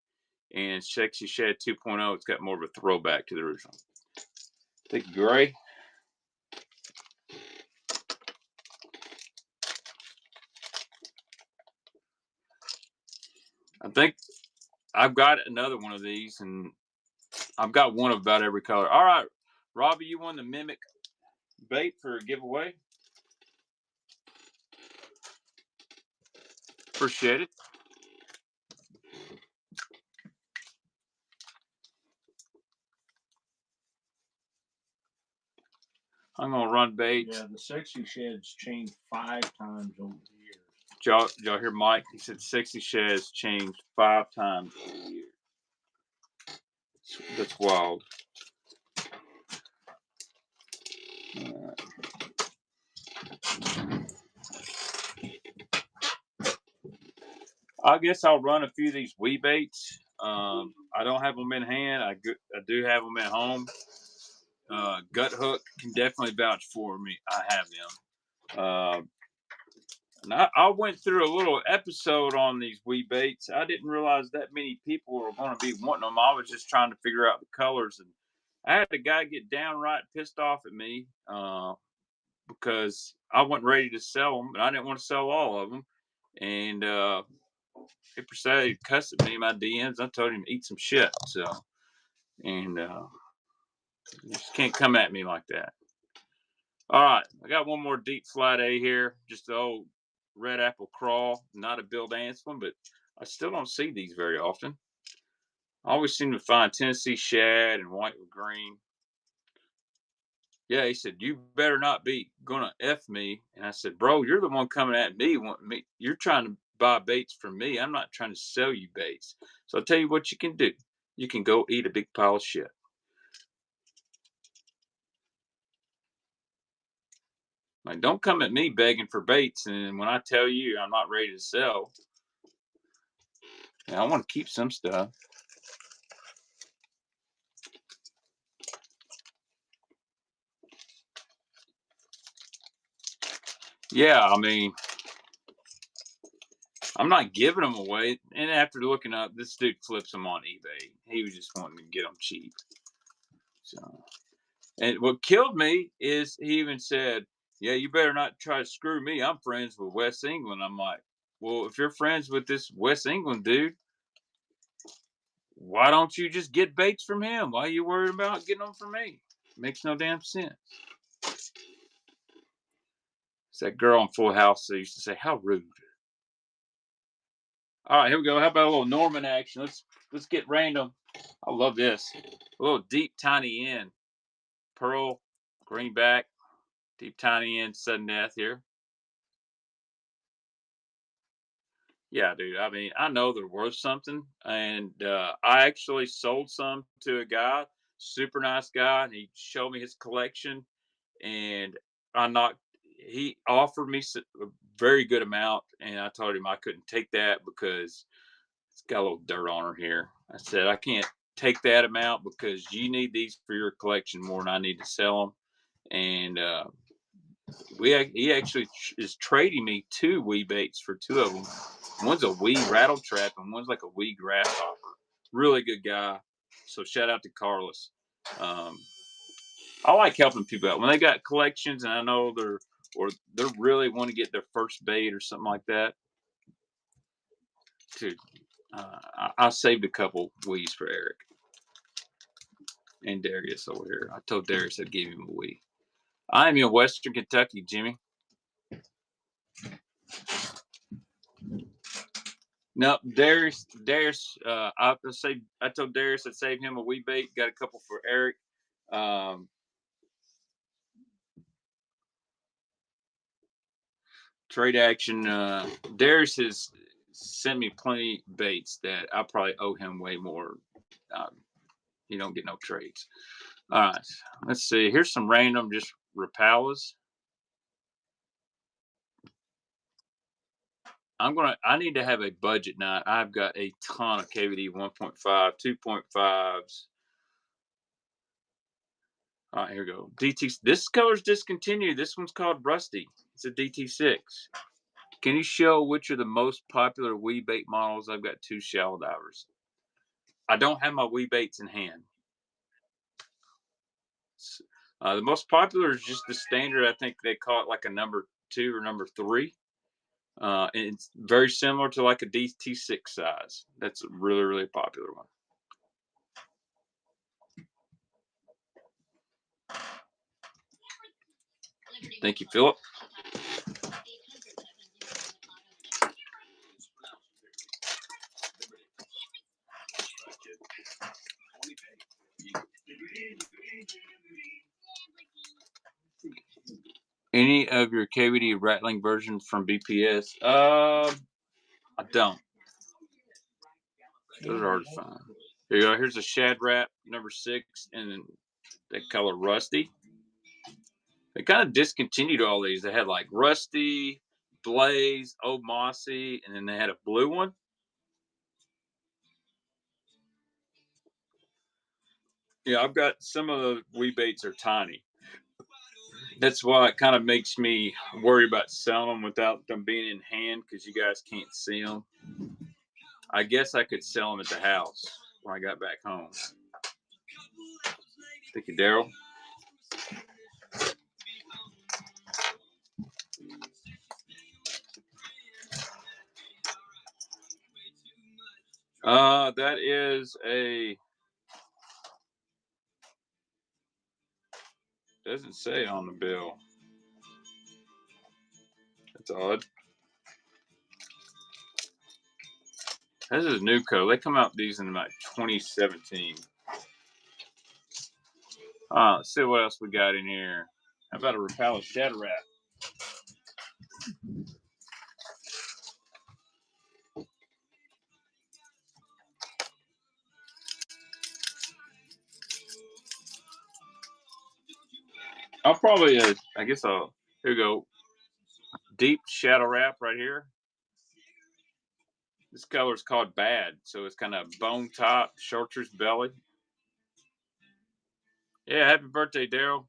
and Sexy Shad 2.0, it's got more of a throwback to the original. Thank you, Gray. I think I've got another one of these, and I've got one of about every color. All right, Robbie, you won the Mimic bait for a giveaway. Appreciate it. I'm gonna run baits. Yeah, the Sexy Shad's changed 5 times over the years. Y'all hear Mike? He said Sexy Shad's changed 5 times over the years. That's wild. I guess I'll run a few of these wee baits. I don't have them in hand. I do have them at home. Gut Hook can definitely vouch for me. I have them. And I went through a little episode on these wee baits. I didn't realize that many people were going to be wanting them. I was just trying to figure out the colors, and I had a guy get downright pissed off at me because I wasn't ready to sell them, but I didn't want to sell all of them. And he proceeded to cuss at me in my DMs. I told him to eat some shit. So, and you just can't come at me like that. All right, I got one more deep Flat A here. Just the old red apple crawl, not a Bill Dance one, but I still don't see these very often. I always seem to find Tennessee shad and white with green. Yeah, he said, you better not be gonna F me. And I said, bro, you're the one coming at me, wanting me. You're trying to buy baits from me. I'm not trying to sell you baits. So I'll tell you what you can do. You can go eat a big pile of shit. Like, don't come at me begging for baits. And when I tell you I'm not ready to sell, I want to keep some stuff. Yeah, I mean, I'm not giving them away. And after looking up, this dude flips them on eBay. He was just wanting to get them cheap. So, and what killed me is he even said, "Yeah, you better not try to screw me. I'm friends with West England." I'm like, "Well, if you're friends with this West England dude, why don't you just get baits from him? Why are you worried about getting them from me? Makes no damn sense." It's that girl on Full House that used to say, "How rude." All right, here we go. How about a little Norman action? Let's get random. I love this. A little deep tiny end. Pearl, greenback, deep tiny end, sudden death here. Yeah, dude. I mean, I know they're worth something, and I actually sold some to a guy, super nice guy, and he showed me his collection, and I knocked. He offered me a very good amount, and I told him I couldn't take that because it's got a little dirt on her here. I said I can't take that amount because you need these for your collection more than I need to sell them, and he actually is trading me 2 wee baits for 2 of them. One's a wee rattle trap and one's like a wee grasshopper. Really good guy. So shout out to Carlos. Um, I like helping people out when they got collections, and I know they're really want to get their first bait or something like that. Dude, I saved a couple wees for Eric and Darius over here. I told Darius I'd give him a wee. I am in Western Kentucky, Jimmy. No, Darius. I told Darius I'd save him a wee bait. Got a couple for Eric. Trade action. Darius has sent me plenty baits that I probably owe him way more. Um, he don't get no trades. All right, let's see. Here's some random just Rapalas. I need to have a budget night. I've got a ton of KVD 1.5, 2.5s. All right, here we go. DT. This color's discontinued. This one's called Rusty. It's a DT6. Can you show which are the most popular wee bait models? I've got 2 shallow divers. I don't have my wee baits in hand. The most popular is just the standard. I think they call it like a number 2 or number 3. And it's very similar to like a DT6 size. That's a really, really popular one. Thank you, Philip. Any of your KVD rattling versions from BPS? I don't. Those are hard to find. Here you go. Here's a shad rat number 6, and they color Rusty. They kind of discontinued all these. They had like Rusty, Blaze, Old Mossy, and then they had a blue one. Yeah, I've got some of the wee baits are tiny. That's why it kind of makes me worry about selling them without them being in hand because you guys can't see them. I guess I could sell them at the house when I got back home. Thank you, Daryl. That is a. Doesn't say on the bill. That's odd. This is a new code. They come out with these in like 2017. Let's see what else we got in here. How about a Rapala Shadow Wrap? I'll probably, I guess here we go. Deep Shadow Wrap right here. This color is called Bad, so it's kind of bone top, chartreuse belly. Yeah, happy birthday, Daryl.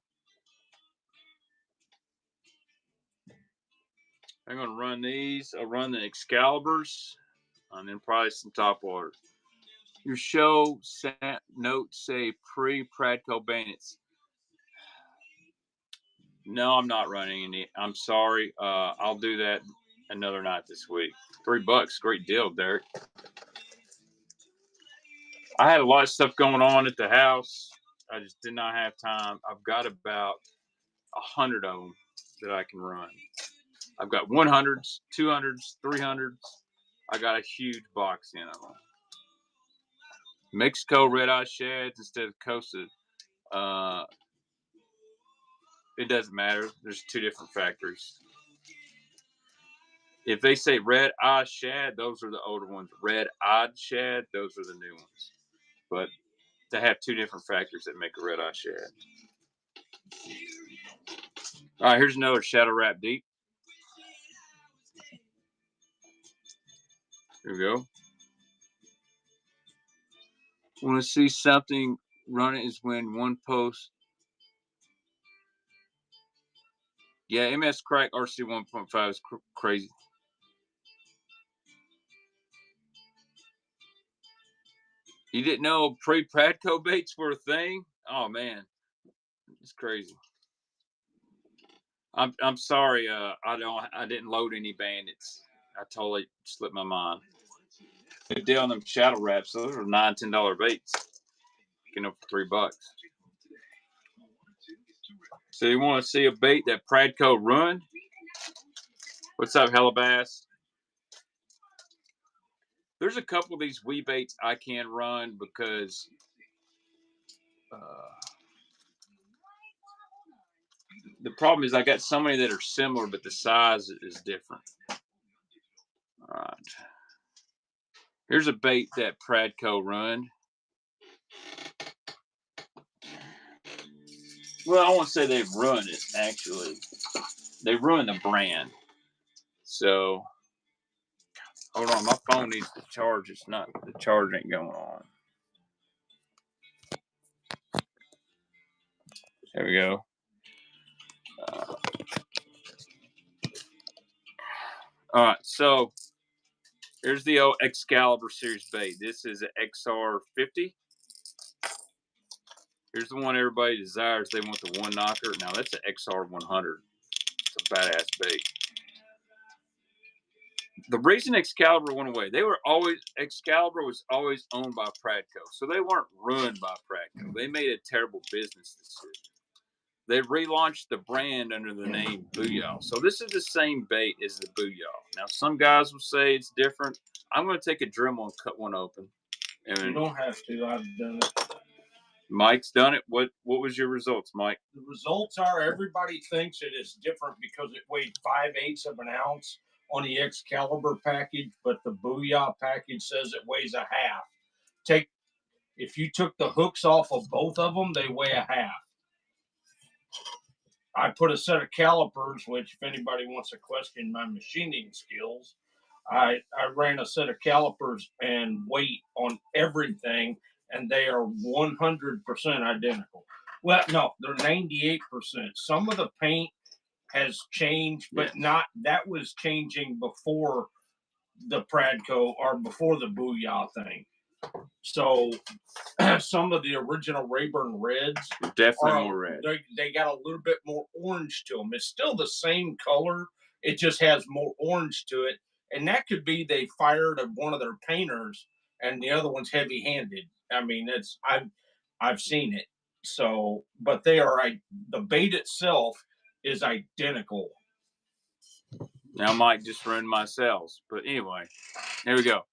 I'm going to run these. I'll run the Excaliburs and then probably some top waters. Your show notes say pre-Pradco bandits. No, I'm not running any. I'm sorry. I'll do that another night this week. $3. Great deal, Derek. I had a lot of stuff going on at the house. I just did not have time. I've got about 100 of them that I can run. I've got 100s, 200s, 300s. I got a huge box in of them. Mexico red eye shads instead of Costa. It doesn't matter. There's two different factories. If they say red eye shad, those are the older ones. Red eyed shad, those are the new ones. But they have two different factories that make a red eye shad. All right, here's another Shadow Wrap Deep. Here we go. Want to see something running is when one post. Yeah, MS Crack RC 1.5 is crazy. You didn't know pre-Pradco baits were a thing? Oh man, it's crazy. I'm sorry. I didn't load any bandits. I totally slipped my mind. Good deal on them Shadow Wraps. Those are $9-10 baits. Getting up for $3. So you want to see a bait that Pradco run? What's up, Hellabass? There's a couple of these wee baits I can run because the problem is I got so many that are similar, but the size is different. All right. Here's a bait that Pradco run. Well, I won't say they've run it, actually. They ruined the brand. So, hold on. My phone needs to charge. It's not, the charge ain't going on. There we go. All right. So, here's the old Excalibur series bait. This is an XR50. Here's the one everybody desires. They want the one knocker. Now, that's an XR100. It's a badass bait. The reason Excalibur went away, Excalibur was always owned by Pradco. So they weren't run by Pradco. They made a terrible business decision. They relaunched the brand under the name Booyah. So this is the same bait as the Booyah. Now, some guys will say it's different. I'm going to take a Dremel and cut one open. And you don't have to. I've done it. Mike's done it. What was your results, Mike? The results are everybody thinks it is different because it weighed 5/8 of an ounce on the Excalibur package, but the Booyah package says it weighs a half. If you took the hooks off of both of them, they weigh a half. I put a set of calipers, which if anybody wants to question my machining skills, I ran a set of calipers and weight on everything, and they are 100% identical. Well, no, they're 98%. Some of the paint has changed, but not, that was changing before the Pradco or before the Booyah thing. So some of the original Rayburn Reds definitely more red. They got a little bit more orange to them. It's still the same color. It just has more orange to it. And that could be they fired of one of their painters and the other one's heavy-handed. I mean, I've seen it. So, but they are, the bait itself is identical. Now Mike just ruined my cells. But anyway, here we go.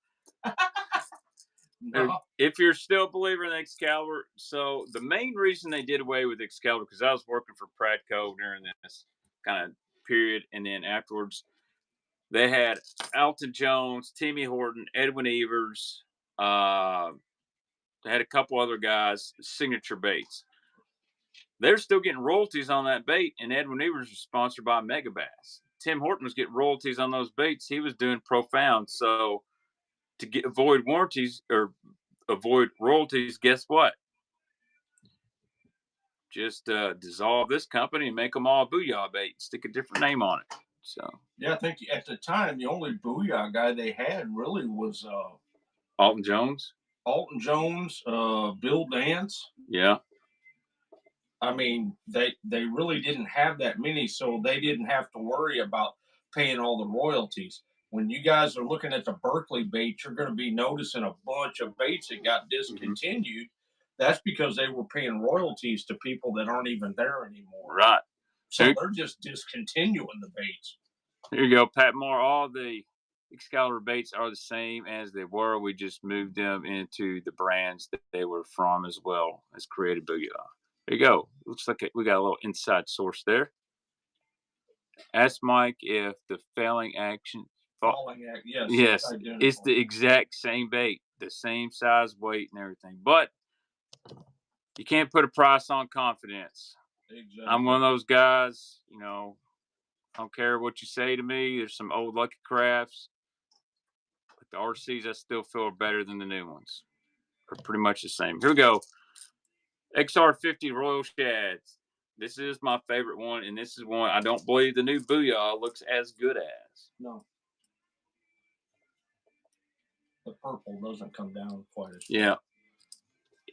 No. If you're still a believer in Excalibur, so the main reason they did away with Excalibur, because I was working for Pradco during this kind of period, and then afterwards, they had Alton Jones, Timmy Horton, Edwin Evers. They had a couple other guys, signature baits. They're still getting royalties on that bait, and Edwin Evers was sponsored by Megabass. Tim Horton was getting royalties on those baits. He was doing Profound. So to avoid warranties or avoid royalties, guess what? Just dissolve this company and make them all Booyah bait. Stick a different name on it. So yeah, I think at the time the only Booyah guy they had really was Alton Jones. Alton Jones, Bill Dance. Yeah. I mean, they really didn't have that many, so they didn't have to worry about paying all the royalties. When you guys are looking at the Berkeley baits, you're going to be noticing a bunch of baits that got discontinued. That's because they were paying royalties to people that aren't even there anymore. Right. So they're just discontinuing the baits. Here you go, Pat Moore. All the Excalibur baits are the same as they were. We just moved them into the brands that they were from as well as Created Booyah. There you go. Looks like we got a little inside source there. Ask Mike if the falling action. Yes, it's the exact same bait, the same size, weight, and everything. But you can't put a price on confidence. Exactly. I'm one of those guys, I don't care what you say to me. There's some old Lucky Crafts. But the RCs I still feel are better than the new ones. They're pretty much the same. Here we go. XR50 Royal Shads. This is my favorite one, and this is one I don't believe the new Booyah looks as good as. No. The purple doesn't come down quite as Yeah.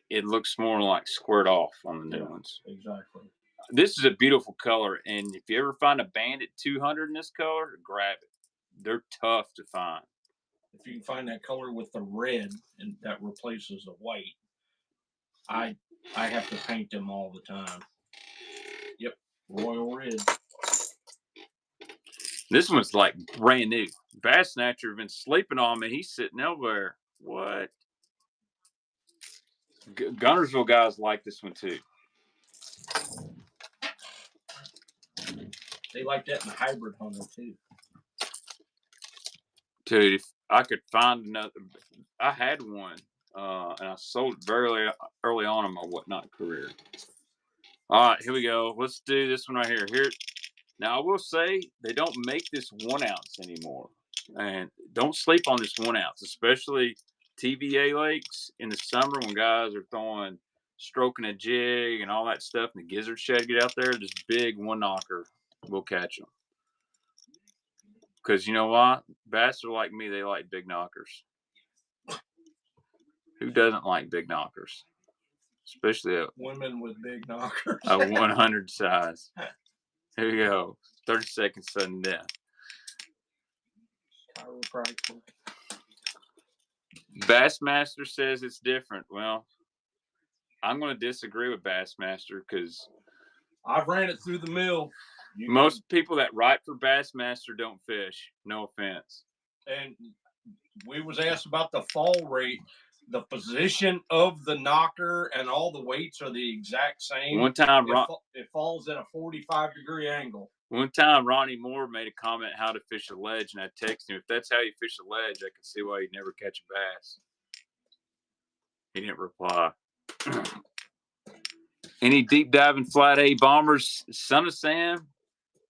It looks more like squared off on the new ones. Exactly. This is a beautiful color, and if you ever find a Bandit 200 in this color, grab it. They're tough to find. If you can find that color with the red and that replaces the white, I have to paint them all the time. Yep, royal red. This one's like brand new. Bass Snatcher have been sleeping on me. He's sitting over. What? Gunnersville guys like this one too. They like that in the hybrid hunter too. Dude, if I could find another, I had one, and I sold it very early on in my whatnot career. All right, here we go. Let's do this one right here. Now, I will say they don't make this 1 ounce anymore, and don't sleep on this 1 ounce, especially TVA lakes in the summer when guys are stroking a jig and all that stuff, and the gizzard shad get out there. This big one knocker will catch them. Because you know what? Bass are like me. They like big knockers. Who doesn't like big knockers? Especially women with big knockers. A 100 size. Here we go. 30 seconds sudden death. Chiropractor. Bassmaster says it's different. Well, I'm going to disagree with Bassmaster because I've ran it through the mill. Most people that write for Bassmaster don't fish. No offense. And we was asked about the fall rate. The position of the knocker and all the weights are the exact same. One time, it falls at a 45-degree angle. One time, Ronnie Moore made a comment how to fish a ledge, and I texted him, if that's how you fish a ledge, I can see why you'd never catch a bass. He didn't reply. Any deep diving flat A bombers? Son of Sam,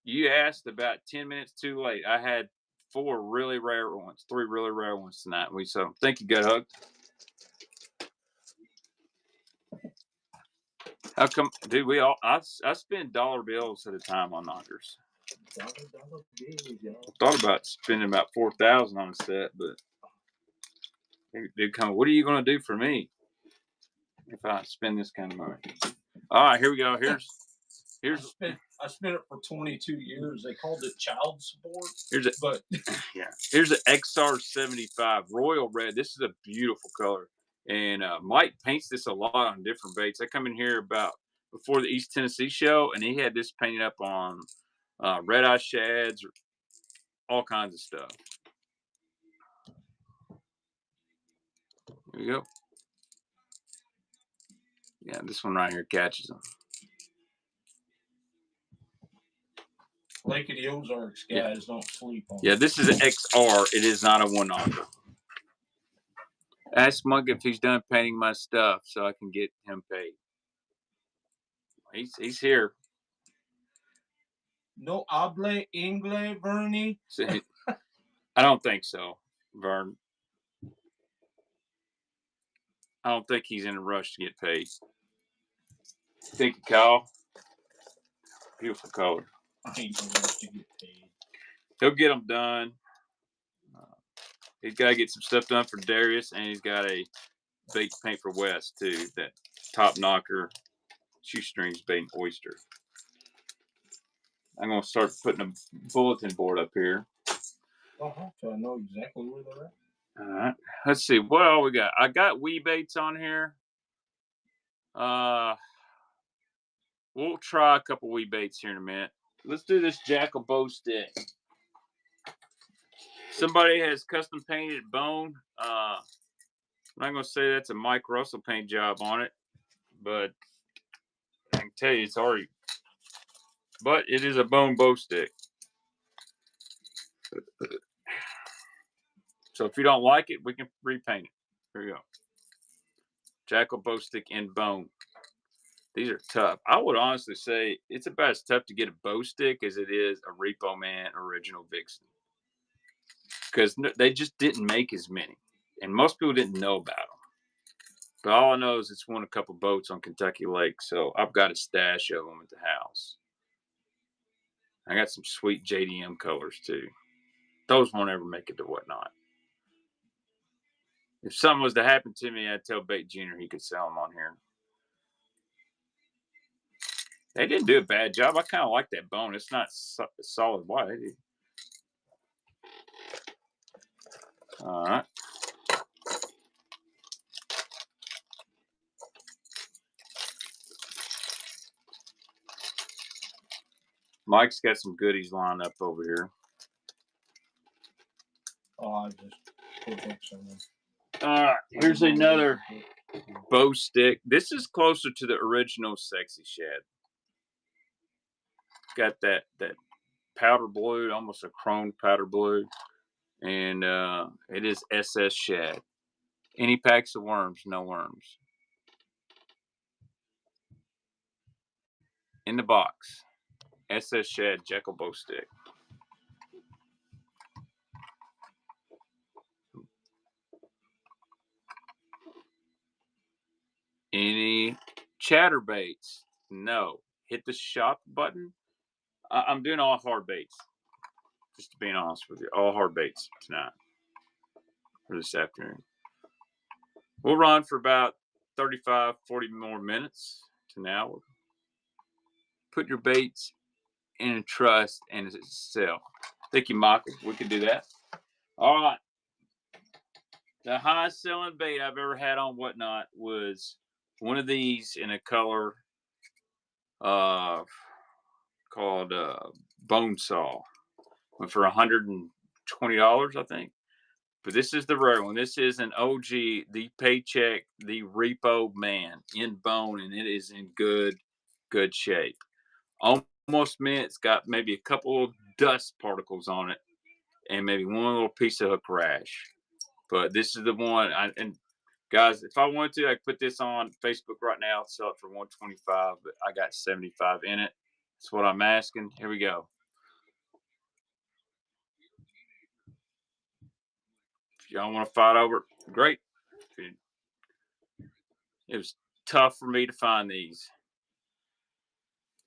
you asked about 10 minutes too late. I had 3 really rare ones tonight. So thank you, Gut Hug. How come, dude? I spend dollar bills at a time on knockers. Dollar bills, I thought about spending about $4,000 on a set, but dude, what are you going to do for me if I spend this kind of money? All right, here we go. Here's. I spent it for 22 years. They called it child support. Here's an XR75 Royal Red. This is a beautiful color. And Mike paints this a lot on different baits. I come in here about before the East Tennessee show, and he had this painted up on red eye shads, all kinds of stuff. Here we go. Yeah, this one right here catches them. Lake of the Ozarks guys don't sleep on. Yeah, this is an XR. It is not a one knocker. Ask Monk if he's done painting my stuff so I can get him paid. He's here. No hable inglés, Bernie? I don't think so, Vern. I don't think he's in a rush to get paid. Thank you, Kyle. Beautiful color. I ain't in a rush to get paid. He'll get them done. He's got to get some stuff done for Darius, and he's got a bait to paint for Wes, too. That top knocker, shoestrings bait and oyster. I'm going to start putting a bulletin board up here. So I know exactly where they're at. All right. Let's see. What all we got? I got wee baits on here. We'll try a couple wee baits here in a minute. Let's do this Jackal bow stick. Somebody has custom painted bone. I'm not going to say that's a Mike Russell paint job on it, but I can tell you it's already. But it is a bone bow stick. So if you don't like it, we can repaint it. Here you go. Jackal bow stick in bone. These are tough. I would honestly say it's about as tough to get a bow stick as it is a Repo Man original Vixen. Because they just didn't make as many. And most people didn't know about them. But all I know is it's won a couple boats on Kentucky Lake. So I've got a stash of them at the house. I got some sweet JDM colors too. Those won't ever make it to whatnot. If something was to happen to me, I'd tell Bait Junior he could sell them on here. They didn't do a bad job. I kind of like that bone. It's not solid white. All right. Mike's got some goodies lined up over here. Oh, I just put that somewhere. All right. Here's another bow stick. This is closer to the original Sexy Shad. Got that powder blue, almost a chrome powder blue. And it is SS Shad. Any packs of worms, no worms. In the box, SS Shad Jackal bow stick. Any chatterbaits? No. Hit the shop button. I'm doing all hard baits. Just to be honest with you, all hard baits tonight or this afternoon. We'll run for about 35, 40 more minutes to an hour. Put your baits in a trust and sell. Thank you, Michael. We can do that. All right. The highest selling bait I've ever had on Whatnot was one of these in a color called Bone Saw. Went for $120, I think. But this is the rare one. This is an OG, the Paycheck, the Repo Man in bone, and it is in good shape. Almost mint. It's got maybe a couple of dust particles on it, and maybe one little piece of hook rash. But this is the one. And guys, if I wanted to, I could put this on Facebook right now, sell it for $125. But I got 75 in it. That's what I'm asking. Here we go. If y'all want to fight over it, great. It was tough for me to find these.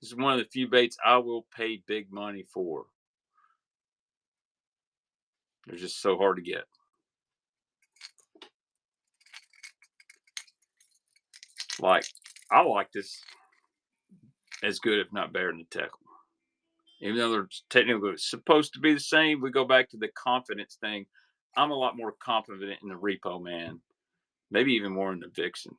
This is one of the few baits I will pay big money for. They're just so hard to get. Like, I like this as good, if not better than the Teckle. Even though they're technically supposed to be the same, we go back to the confidence thing. I'm a lot more confident in the Repo Man. Maybe even more in the Vixen.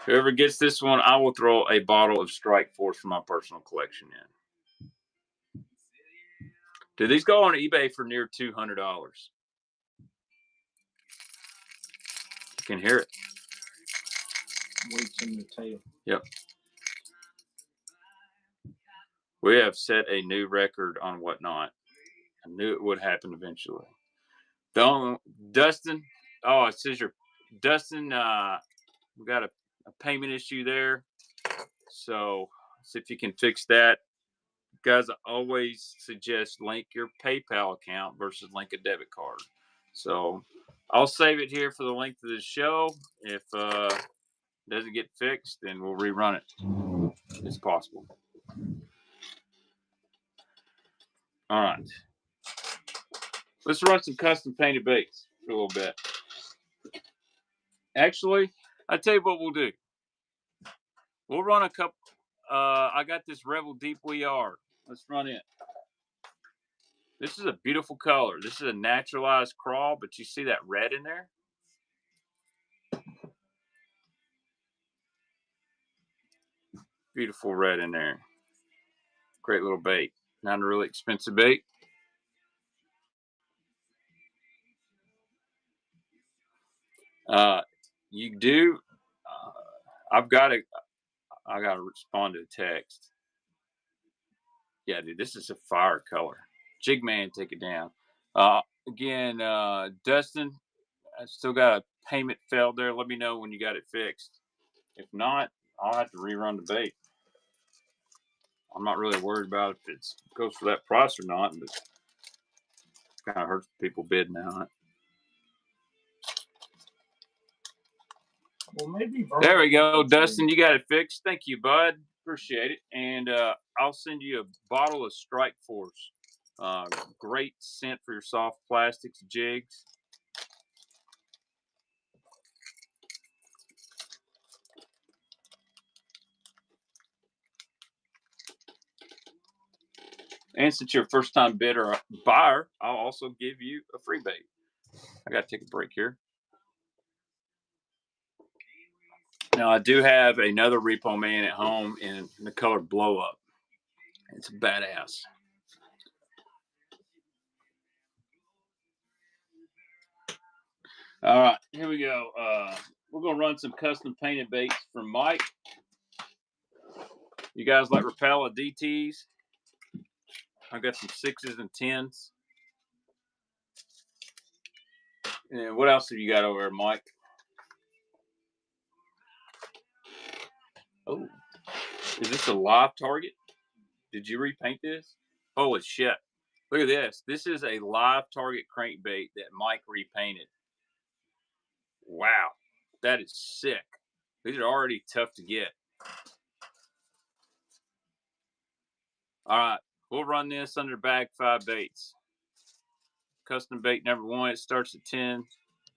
Whoever gets this one, I will throw a bottle of Strike Force from my personal collection in. Dude, these go on eBay for near $200. You can hear it. Weights in the tail. Yep. We have set a new record on Whatnot. I knew it would happen eventually. Dustin. Oh, it says Dustin. We got a payment issue there. So see if you can fix that. Guys, I always suggest link your PayPal account versus link a debit card. So I'll save it here for the length of the show. If it doesn't get fixed, then we'll rerun it. It's possible. All right. Let's run some custom painted baits for a little bit. Actually, I tell you what we'll do. We'll run a couple. I got this Rebel Deep Booyah. Let's run it. This is a beautiful color. This is a naturalized crawl, but you see that red in there? Beautiful red in there. Great little bait. Not a really expensive bait. You do. I got to respond to a text. Yeah, dude, this is a fire color. Jig Man, take it down. Again, Dustin, I still got a payment failed there. Let me know when you got it fixed. If not, I'll have to rerun the bait. I'm not really worried about if it goes for that price or not, but it kind of hurts people bidding on it. Well, maybe. There we go, Dustin. You got it fixed. Thank you, bud. Appreciate it. And I'll send you a bottle of Strike Force. Great scent for your soft plastics jigs. And since you're a first-time bidder or buyer, I'll also give you a free bait. I got to take a break here. Now, I do have another Repo Man at home in the color Blow Up. It's badass. All right, here we go. We're going to run some custom painted baits from Mike. You guys like Rapala DTs? I've got some 6s and 10s. And what else have you got over there, Mike? Oh, is this a live target? Did you repaint this? Holy shit. Look at this. This is a live target crankbait that Mike repainted. Wow. That is sick. These are already tough to get. All right. We'll run this under bag 5 baits. Custom bait number 1. It starts at 10.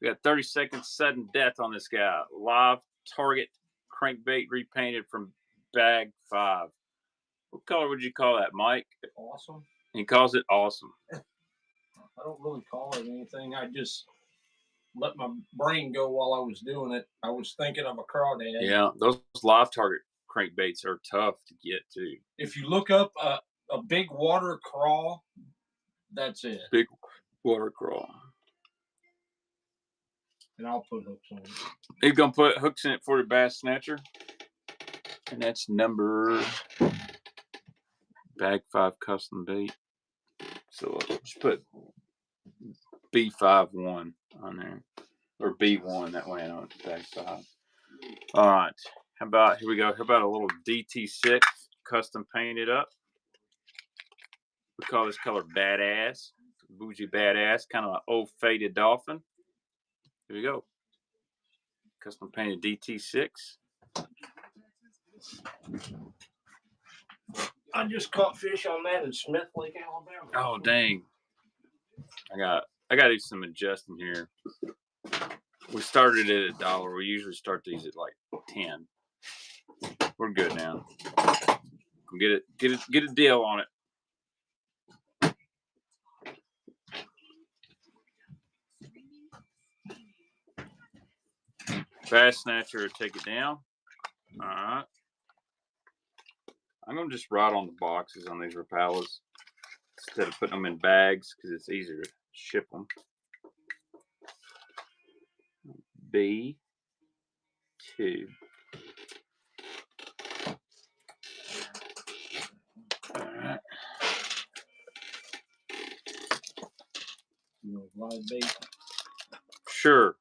We got 30 seconds sudden death on this guy. Live target crankbait repainted from bag 5. What color would you call that, Mike? Awesome. He calls it awesome. I don't really call it anything. I just let my brain go while I was doing it. I was thinking of a crawdad. Yeah, those live target crankbaits are tough to get too. If you look up a big water crawl, that's it. Big water crawl. And I'll put hooks on it. He's going to put hooks in it for the bass snatcher. And that's number bag 5 custom bait. So just put B51 on there. Or B1 that way on bag 5. All right. How about, here we go. How about a little DT6 custom painted up? We call this color Badass. Bougie Badass. Kind of an old faded dolphin. Here we go. Custom painted DT6. I just caught fish on that in Smith Lake, Alabama. Oh dang! I got to do some adjusting here. We started at $1. We usually start these at like 10. We're good now. Get a deal on it. Bass snatcher, take it down. All right. I'm gonna just ride on the boxes on these Rapalas. instead of putting them in bags because it's easier to ship them. B2. All right. Glide bait. Sure.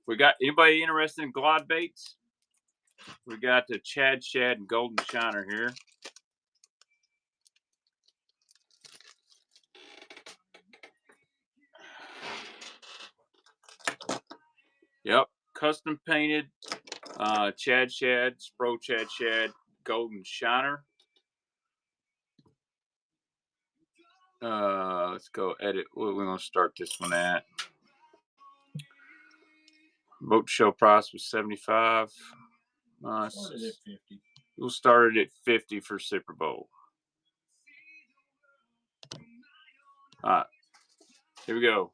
We got anybody interested in glide baits? We got the Chad Shad and Golden Shiner here. Yep, custom painted Chad Shad, Spro Chad Shad, Golden Shiner. Let's go edit. What are we gonna start this one at? Boat show price was $75. Started at 50. We'll start it at 50 for Super Bowl. All right, here we go.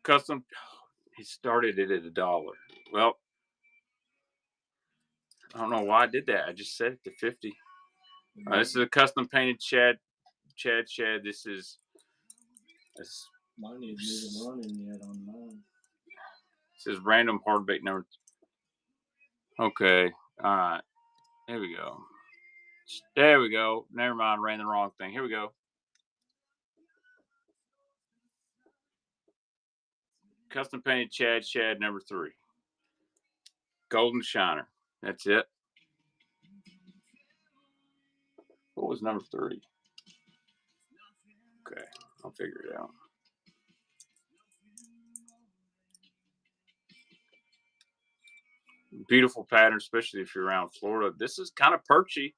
Custom. He started it at $1. Well, I don't know why I did that. I just set it to 50. This is a custom painted Chad Shad. This is. Mine isn't even running yet on mine. This is random hard bait number. Okay. All right. Here we go. There we go. Never mind. Ran the wrong thing. Here we go. Custom painted Chad Shad number 3. Golden Shiner. That's it. What was number 3? Okay. I'll figure it out. Beautiful pattern, especially if you're around Florida. This is kind of perchy.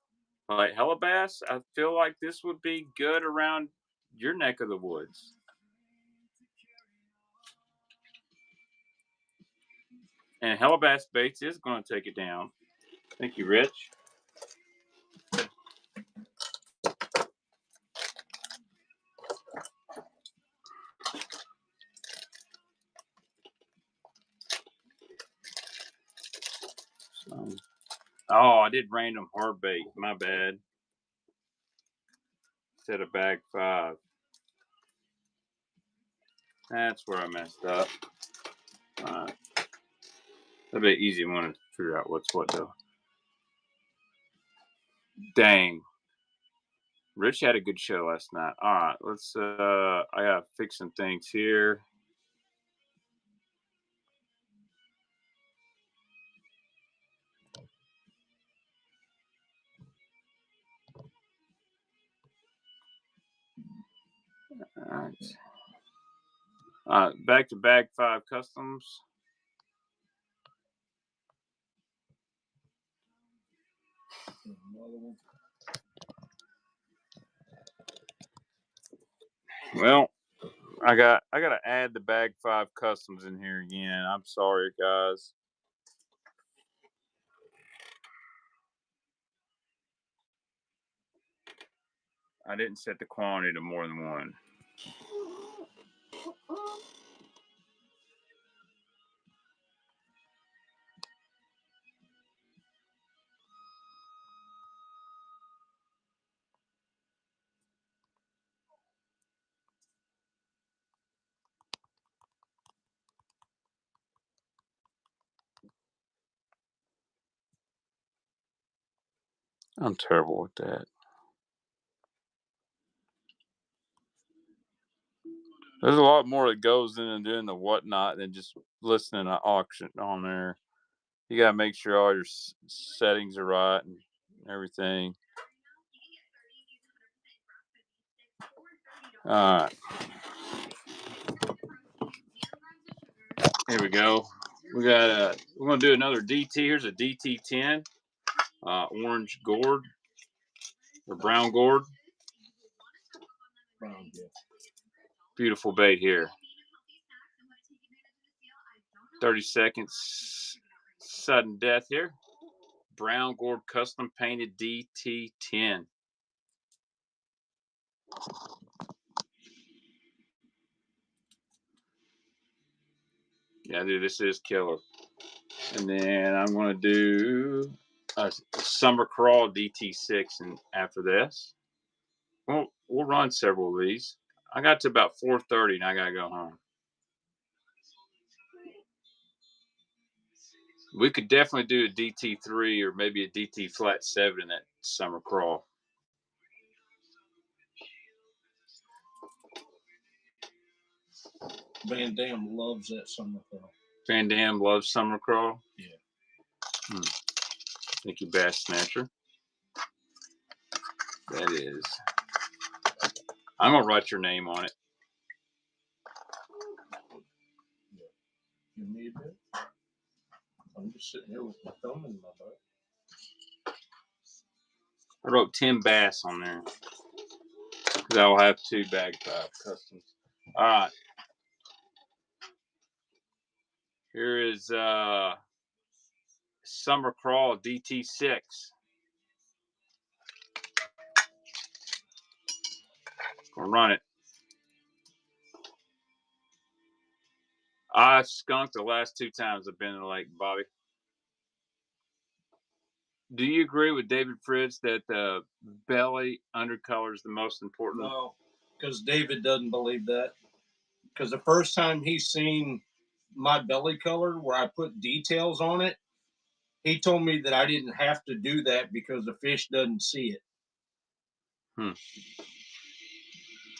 Like Megabass, I feel like this would be good around your neck of the woods. And Megabass baits is going to take it down. Thank you, Rich. Oh, I did random hard bait. My bad. Instead of bag 5. That's where I messed up. Alright. That'll be an easy one to figure out what's what, though. Dang. Rich had a good show last night. Alright, let's, I gotta fix some things here. Alright. Back to bag 5 customs. Well, I gotta add the bag 5 customs in here again. I'm sorry, guys. I didn't set the quantity to more than 1. I'm terrible with that. There's a lot more that goes into doing the whatnot than just listening to auction on there. You gotta make sure all your settings are right and everything. All right. Here we go. We got we're gonna do another DT. Here's a DT10, orange gourd or brown gourd. Brown, yeah. Beautiful bait here. 30 seconds, sudden death here. Brown gourd custom painted DT10. Yeah, dude, this is killer. And then I'm gonna do a summer crawl DT6, and after this, we'll run several of these. I got to about 4:30, and I gotta go home. We could definitely do a DT3 or maybe a DT flat 7 in that summer crawl. Van Dam loves that summer crawl. Van Dam loves summer crawl? Yeah. Thank you, Bass Snatcher. That is. I'm going to write your name on it. Give me a bit. I'm just sitting here with my thumb in my butt. I wrote Tim Bass on there. Because I will have 2 bag 5 customs. All right. Here is summer crawl DT6. Gonna run it. I skunked the last 2 times I've been in the lake, Bobby. Do you agree with David Fritz that the belly undercolor is the most important? No, because David doesn't believe that. Because the first time he's seen my belly color where I put details on it, he told me that I didn't have to do that because the fish doesn't see it.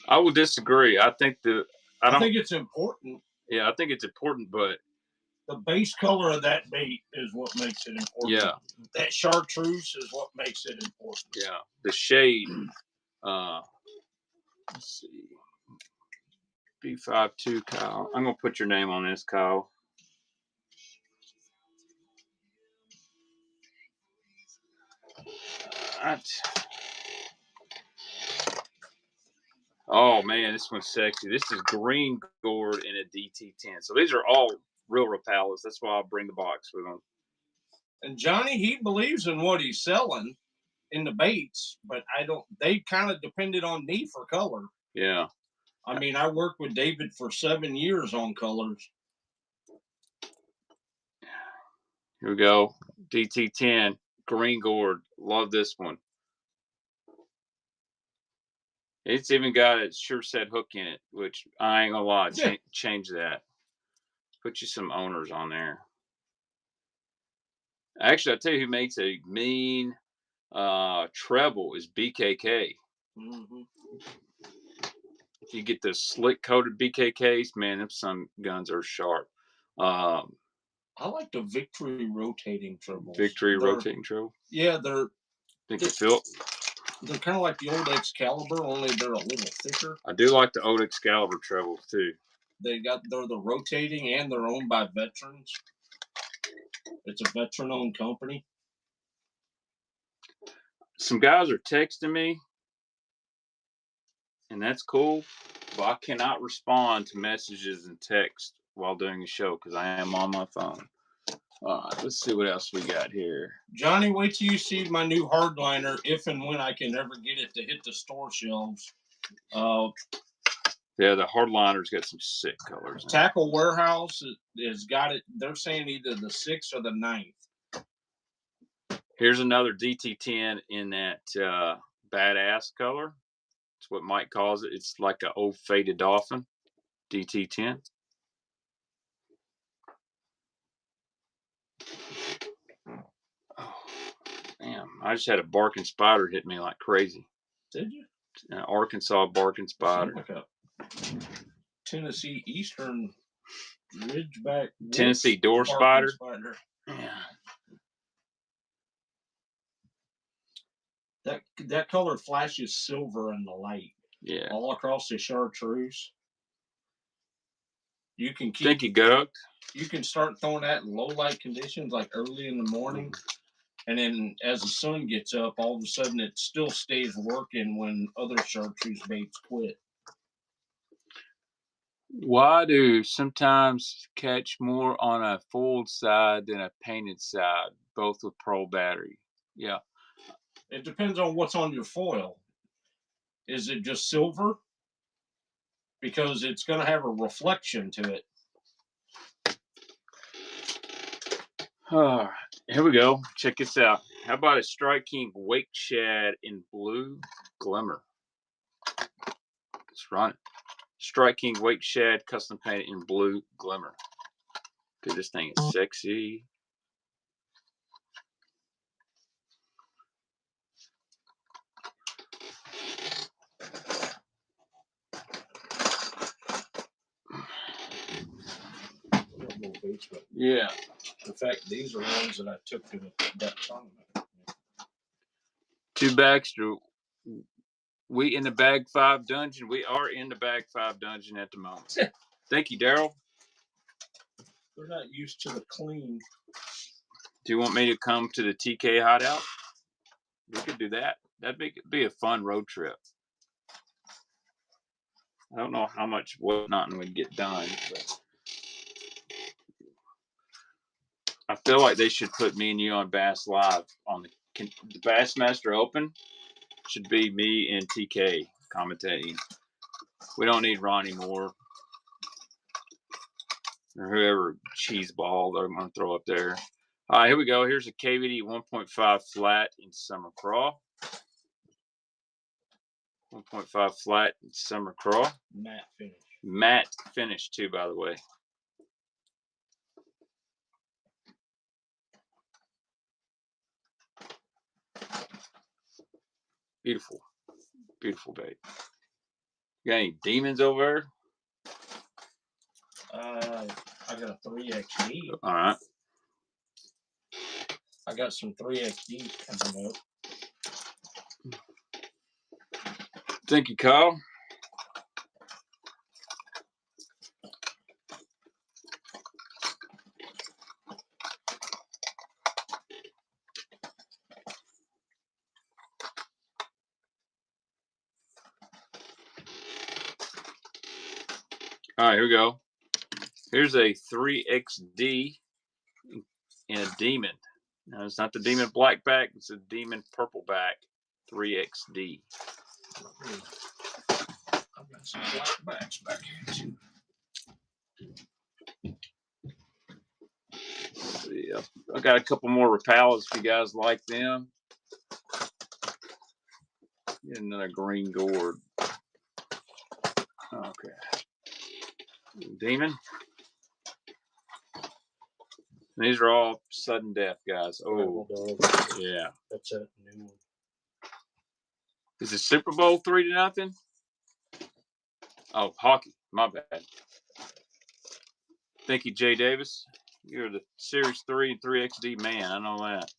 I will disagree. I think I think it's important. Yeah, I think it's important, but the base color of that bait is what makes it important. Yeah. That chartreuse is what makes it important. Yeah. The shade. Let's see. B52 Kyle. I'm gonna put your name on this, Kyle. Oh man, this one's sexy. This is green gourd in a DT10. So these are all real Rapalas. That's why I'll bring the box with them. And Johnny, he believes in what he's selling in the baits, but I don't. They kind of depended on me for color. Yeah. I mean, I worked with David for 7 years on colors. Here we go. DT10, green gourd. Love this one. It's even got a sure set hook in it, which I ain't gonna lie, change that. Put you some owners on there. Actually, I'll tell you who makes a mean treble is BKK. Mm-hmm. If you get the slick coated BKKs, man, them sun guns are sharp. I like the Victory rotating trebles. Rotating treble? Yeah, they're. Think you feel? They're kind of like the old Excalibur, only they're a little thicker. I do like the old Excalibur trebles too. They're the rotating and they're owned by veterans. It's a veteran-owned company. Some guys are texting me, and that's cool, but I cannot respond to messages and text while doing the show because I am on my phone. All right, let's see what else we got here. Johnny, wait till you see my new hardliner, if and when I can ever get it to hit the store shelves. Yeah, the hardliner's got some sick colors. Tackle Warehouse has got it. They're saying either the 6th or the 9th. Here's another DT10 in that badass color. It's what Mike calls it. It's like an old faded dolphin. DT10. Oh, damn. I just had a barking spider hit me like crazy. Did you? An Arkansas barking spider. Like a Tennessee Eastern Ridgeback. Tennessee door spider. Yeah. That color flashes silver in the light. Yeah. All across the chartreuse. You can keep. Think you goat? You can start throwing that in low light conditions, like early in the morning, and then as the sun gets up, all of a sudden it still stays working when other chartreuse baits quit. Why do sometimes catch more on a foiled side than a painted side, both with Pro battery? Yeah. It depends on what's on your foil. Is it just silver? Because it's going to have a reflection to it. All right, here we go. Check this out. How about a Strike King Wake Shad in blue glimmer? Let's run it. Strike King Wake Shad custom painted in blue glimmer. Dude, this thing is sexy. Yeah. In fact, these are ones that I took to that tournament. 2 bags to we in the bag 5 dungeon. We are in the bag 5 dungeon at the moment. Thank you, Daryl. They're not used to the clean. Do you want me to come to the TK hideout? We could do that. That'd be a fun road trip. I don't know how much whatnot would get done, but I feel like they should put me and you on Bass Live on the Bassmaster Open. Should be me and TK commentating. We don't need Ronnie Moore or whoever cheeseball they're going to throw up there. All right, here we go. Here's a KVD 1.5 flat in Summer Craw. 1.5 flat in Summer Craw. Matte finish. Matte finish too, by the way. Beautiful. Beautiful bait. You got any demons over there? I got a 3XD. All right. I got some 3XD coming up. Thank you, Kyle. All right, here we go. Here's a 3XD in a demon. Now, it's not the demon black back, it's a demon purple back 3XD. I've got some black backs back here, too. Yeah, I got a couple more Rapalas if you guys like them. Get another green gourd. Okay. Demon. These are all sudden death, guys. Oh, yeah. That's a new one. Is it Super Bowl 3-0? Oh, hockey. My bad. Thank you, Jay Davis. You're the Series 3 and 3XD man. I know that.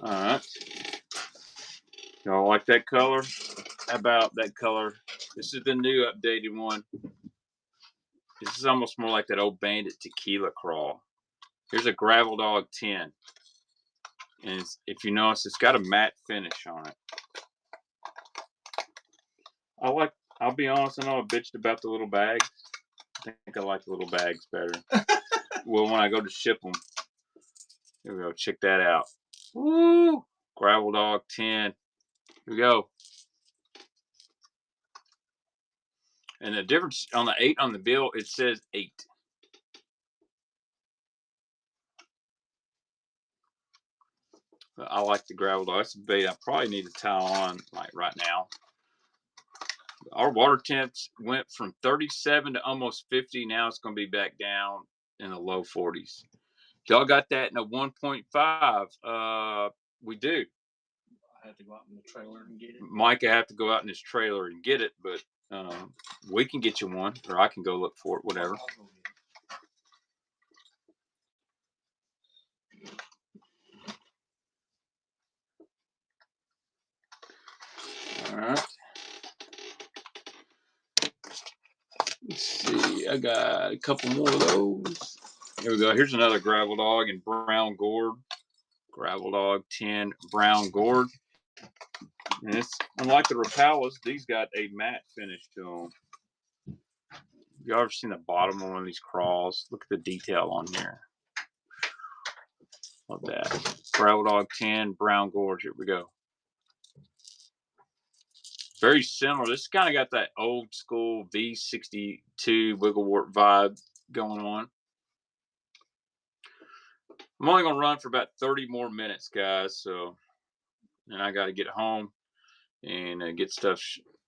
All right. Y'all like that color? How about that color? This is the new updated one. This is almost more like that old Bandit Tequila Crawl. Here's a Gravel Dog 10. And if you notice, it's got a matte finish on it. I'll be honest, I know I bitched about the little bags. I think I like the little bags better. Well, when I go to ship them, here we go. Check that out. Woo! Gravel Dog 10. Here we go. And the difference on the 8 on the bill, it says 8. But I like the Gravel Dog. That's a bait I probably need to tie on like right now. Our water temps went from 37 to almost 50. Now it's going to be back down in the low 40s. Y'all got that in a 1.5? We do. I have to go out in the trailer and get it. Mike, I have to go out in his trailer and get it, but we can get you one, or I can go look for it, whatever. All right. Let's see. I got a couple more of those. Here we go. Here's another Gravel Dog in brown gourd. Gravel Dog 10 brown gourd. And it's unlike the Rapalas, these got a matte finish to them. You ever seen the bottom of one of these crawls? Look at the detail on here. Love that. Gravel Dog 10 brown gourd. Here we go. Very similar. This kind of got that old school V62 Wigglewort vibe going on. I'm only going to run for about 30 more minutes, guys. So, and I got to get home and get stuff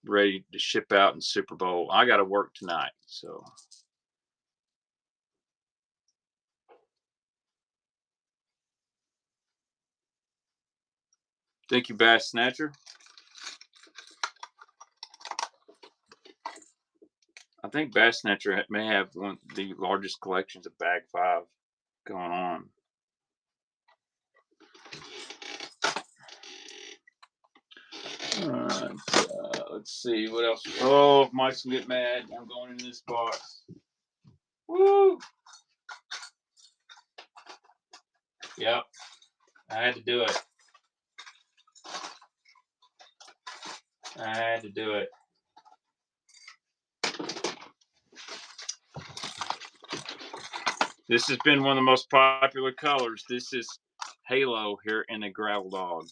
ready to ship out in Super Bowl. I got to work tonight. So, thank you, Bass Snatcher. I think Bass Snatcher may have one of the largest collections of Bag 5 going on. Let's see what else. Oh, Mike's gonna get mad. I'm going in this box. Woo! Yep, I had to do it. I had to do it. This has been one of the most popular colors. This is Halo here in a Gravel Dog.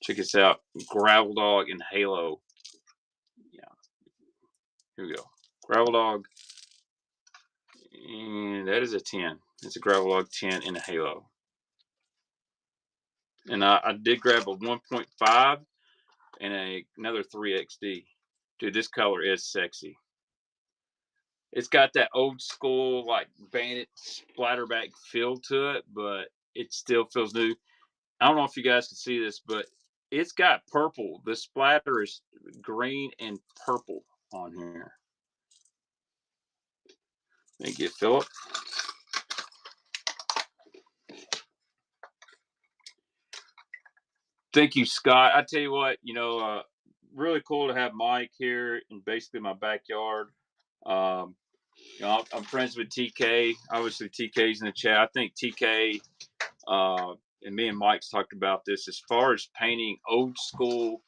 Check this out. Gravel Dog and Halo. Yeah. Here we go. Gravel Dog. And that is a 10. It's a Gravel Dog 10 in a Halo. And I did grab a 1.5 and another 3XD. Dude, this color is sexy. It's got that old school, like, bandit splatterback feel to it, but it still feels new. I don't know if you guys can see this, but it's got purple. The splatter is green and purple on here. Thank you, Philip. Thank you, Scott. I tell you what, really cool to have Mike here in basically my backyard. I'm friends with TK. Obviously, TK's in the chat. I think TK and me and Mike's talked about this. As far as painting old school,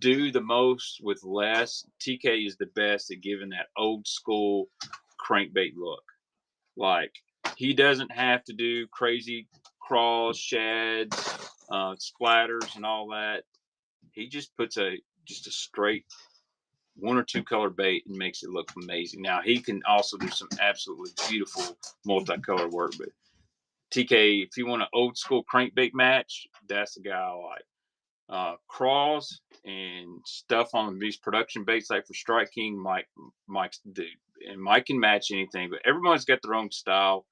do the most with less. TK is the best at giving that old school crankbait look. Like, he doesn't have to do crazy crawls, shads, splatters, and all that. He just puts just a straight 1 or 2 color bait and makes it look amazing. Now, he can also do some absolutely beautiful multicolor work, but TK, if you want an old school crankbait match, that's the guy I like. Crawls and stuff on these production baits, like for Strike King, Mike's the dude. And Mike can match anything, but everyone's got their own style.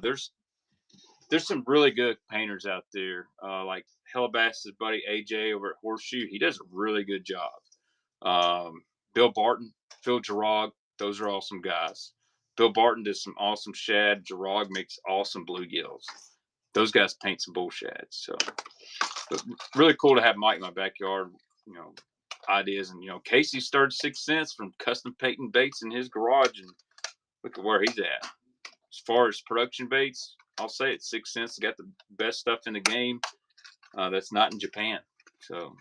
There's some really good painters out there, like Hellabass's buddy AJ over at Horseshoe. He does a really good job. Bill Barton, Phil Gerard, those are awesome guys. Bill Barton does some awesome shad. Gerard makes awesome bluegills. Those guys paint some bull shads. So, but really cool to have Mike in my backyard. Ideas, and Casey started 6 cents from custom painting baits in his garage, and look at where he's at. As far as production baits, I'll say it's 6 cents. Got the best stuff in the game. That's not in Japan. So,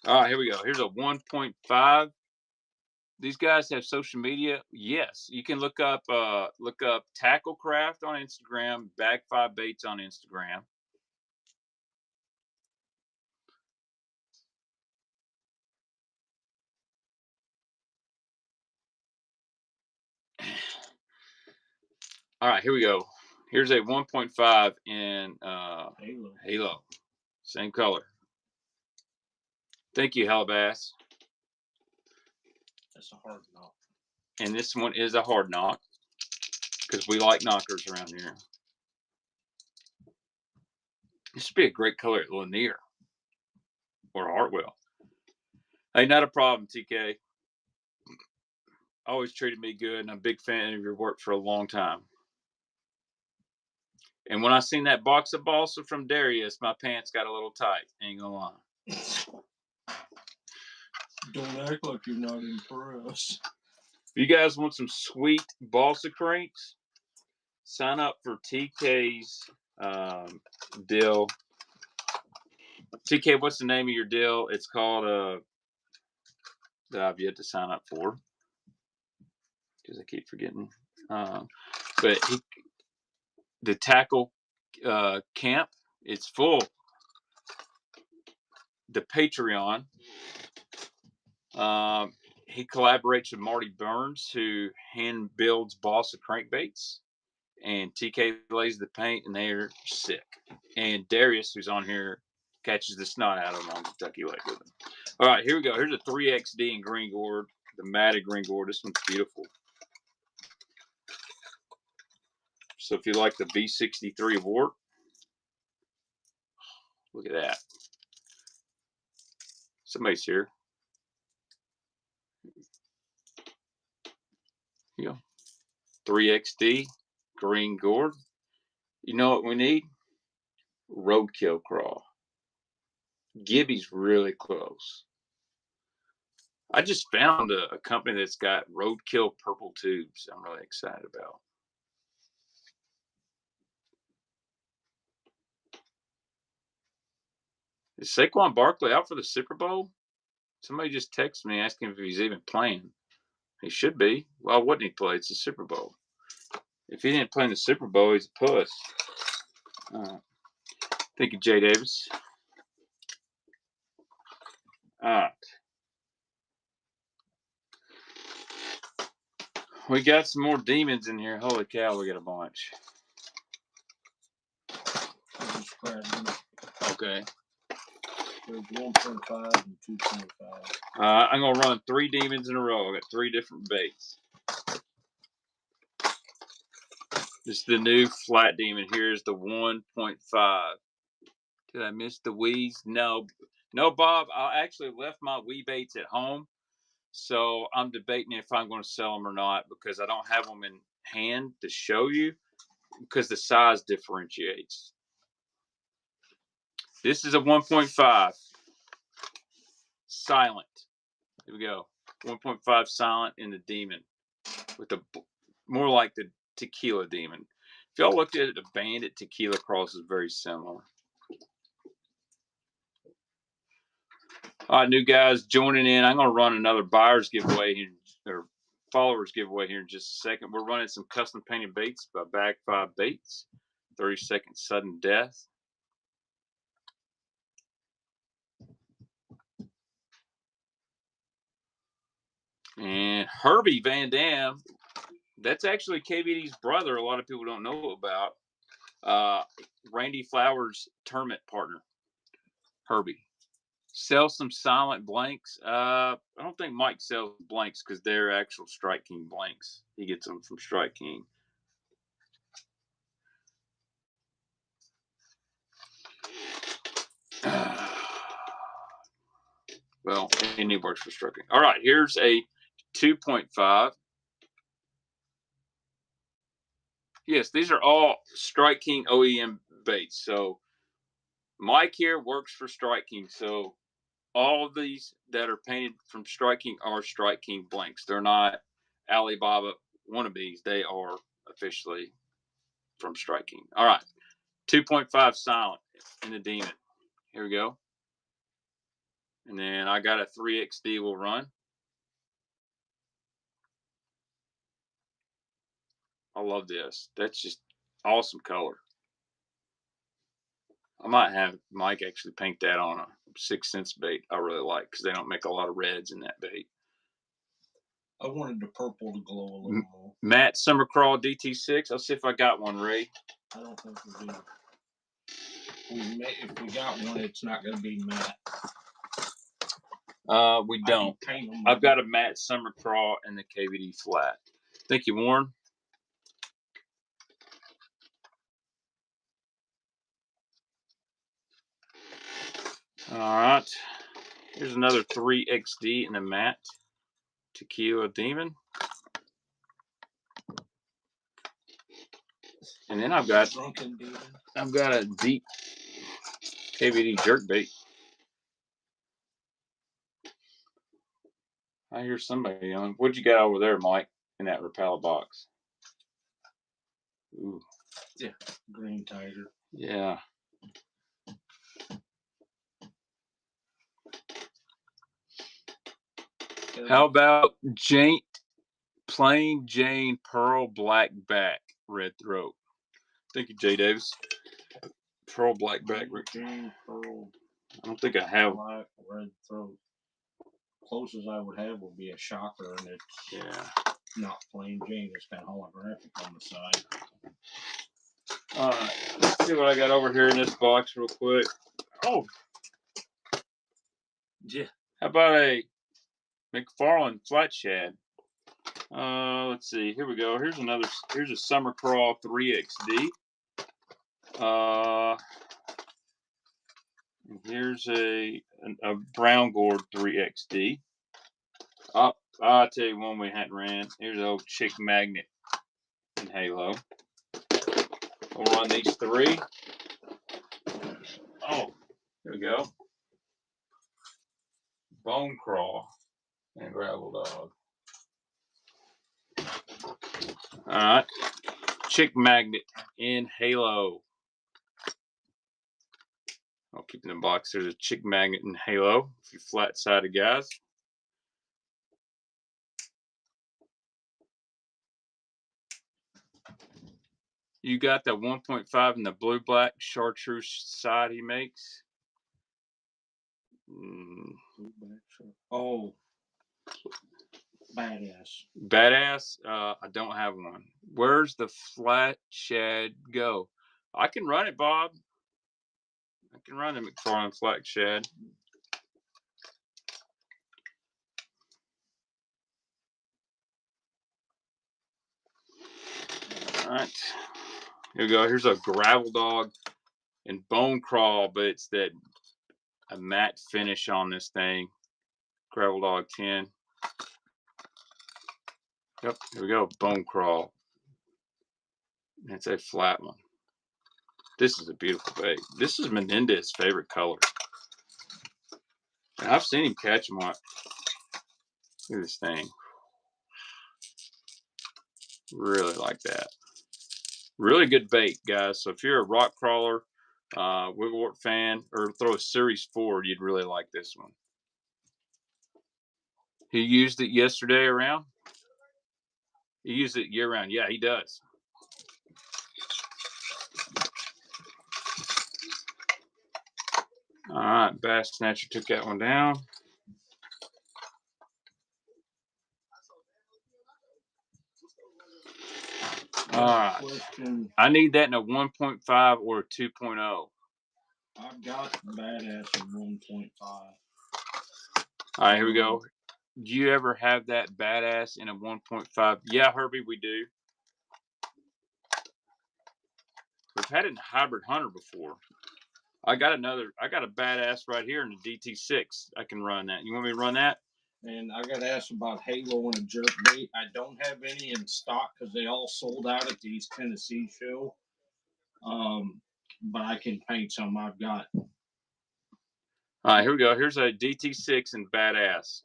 all right, here we go. Here's a 1.5. These guys have social media. Yes, you can look up Tacklecraft on Instagram, Bag 5 Baits on Instagram. All right, here we go. Here's a 1.5 in Halo. Same color. Thank you, Hellabass. That's a hard knock. And this one is a hard knock because we like knockers around here. This would be a great color at Lanier or Hartwell. Hey, not a problem, TK. Always treated me good, and I'm a big fan of your work for a long time. And when I seen that box of balsa from Darius, my pants got a little tight. Ain't gonna lie. Don't act like you're not impressed. If you guys want some sweet balsa cranks, sign up for TK's deal. TK, what's the name of your deal? It's called that I've yet to sign up for because I keep forgetting. But the tackle camp. It's full. The Patreon. He collaborates with Marty Burns, who hand builds Boss of Crankbaits, and TK lays the paint, and they are sick. And Darius, who's on here, catches the snot out of them on Kentucky Lake with him. All right, here we go. Here's a 3XD in green gourd, the matted green gourd. This one's beautiful. So if you like the V63 wart, look at that. Somebody's here. Here you go. 3XD, green gourd. You know what we need? Roadkill crawl. Gibby's really close. I just found a company that's got roadkill purple tubes I'm really excited about. Is Saquon Barkley out for the Super Bowl? Somebody just texted me asking if he's even playing. He should be. Why wouldn't he play? It's the Super Bowl. If he didn't play in the Super Bowl, he's a puss. Thank you, Jay Davis. All right. We got some more demons in here. Holy cow, we got a bunch. Okay. There's 1.5 and 2.5. I'm going to run 3 demons in a row. I got 3 different baits. This is the new flat demon. Here's the 1.5. Did I miss the wheeze? No. No, Bob. I actually left my wee baits at home. So I'm debating if I'm going to sell them or not because I don't have them in hand to show you because the size differentiates. This is a 1.5 silent. Here we go. 1.5 silent in the demon with the more like the tequila demon. If y'all looked at it, the bandit tequila cross is very similar. All right, new guys joining in. I'm going to run another buyer's giveaway here, or followers giveaway here in just a second. We're running some custom painted baits by Bag 5 Baits. 30-second sudden death. And Herbie Van Dam, that's actually KVD's brother. A lot of people don't know about. Randy Flowers' tournament partner, Herbie. Sell some silent blanks. I don't think Mike sells blanks because they're actual Strike King blanks. He gets them from Strike King. Well, and he works for Strike King. All right, here's a 2.5. Yes, these are all Strike King OEM baits. So Mike here works for Strike King. So all of these that are painted from Strike King are Strike King blanks. They're not Alibaba wannabes. They are officially from Strike King. All right. 2.5 silent in the demon. Here we go. And then I got a 3XD will run. I love this. That's just awesome color. I might have Mike actually paint that on a 6 cents bait I really like because they don't make a lot of reds in that bait. I wanted the purple to glow a little more. Matt Summer Crawl DT6. I'll see if I got one, Ray. I don't think we do. If we got one, it's not going to be matte. We don't. I've got a Matt Summer Crawl and the KVD flat. Thank you, Warren. All right. Here's another 3XD in the Matt Tequila Demon. And then I've got a deep KVD jerkbait. I hear somebody on. What'd you got over there, Mike, in that Rapala box? Ooh. Yeah, green tiger. Yeah. How about plain Jane pearl black back red throat? Thank you, Jay Davis. Pearl blackback. Pearl. I don't think I have. Black red throat. Closest I would have would be a shocker, and it's not plain Jane. It's kind of holographic on the side. All right, let's see what I got over here in this box real quick. Oh, yeah. How about a McFarlane flat shad? Let's see. Here we go. Here's another. Here's a Summer Crawl 3XD. Here's a Brown Gourd 3XD. I'll tell you one we hadn't ran. Here's an old Chick Magnet and Halo. We'll run these 3. Oh, here we go. Bone Crawl and Gravel Dog. All right. Chick Magnet in Halo. I'll keep in the box. There's a Chick Magnet in Halo. If you flat-sided guys. You got that 1.5 in the blue-black chartreuse side he makes. Oh, badass. Badass. I don't have one. Where's the flat shad go? I can run it, Bob. I can run the McFarlane flat shad. All right. Here we go. Here's a Gravel Dog and Bone Crawl, but it's that a matte finish on this thing. Gravel Dog 10. Yep, here we go. Bone Crawl. It's a flat one. This is a beautiful bait. This is Menendez's favorite color. And I've seen him catch them on. Look at this thing. Really like that. Really good bait, guys. So if you're a rock crawler, Wigglewort fan, or throw a Series 4, you'd really like this one. He used it yesterday around. He used it year round. Yeah, he does. All right, Bass Snatcher took that one down. All right. I need that in a 1.5 or a 2.0. I've got badass in 1.5. All right, here we go. Do you ever have that badass in a 1.5? Yeah, Herbie, we do. We've had it in Hybrid Hunter before. I got a badass right here in the DT6. I can run that. You want me to run that? And I got asked about Halo and a jerk bait. I don't have any in stock because they all sold out at the East Tennessee show. But I can paint some I've got. All right, here we go. Here's a DT6 and badass.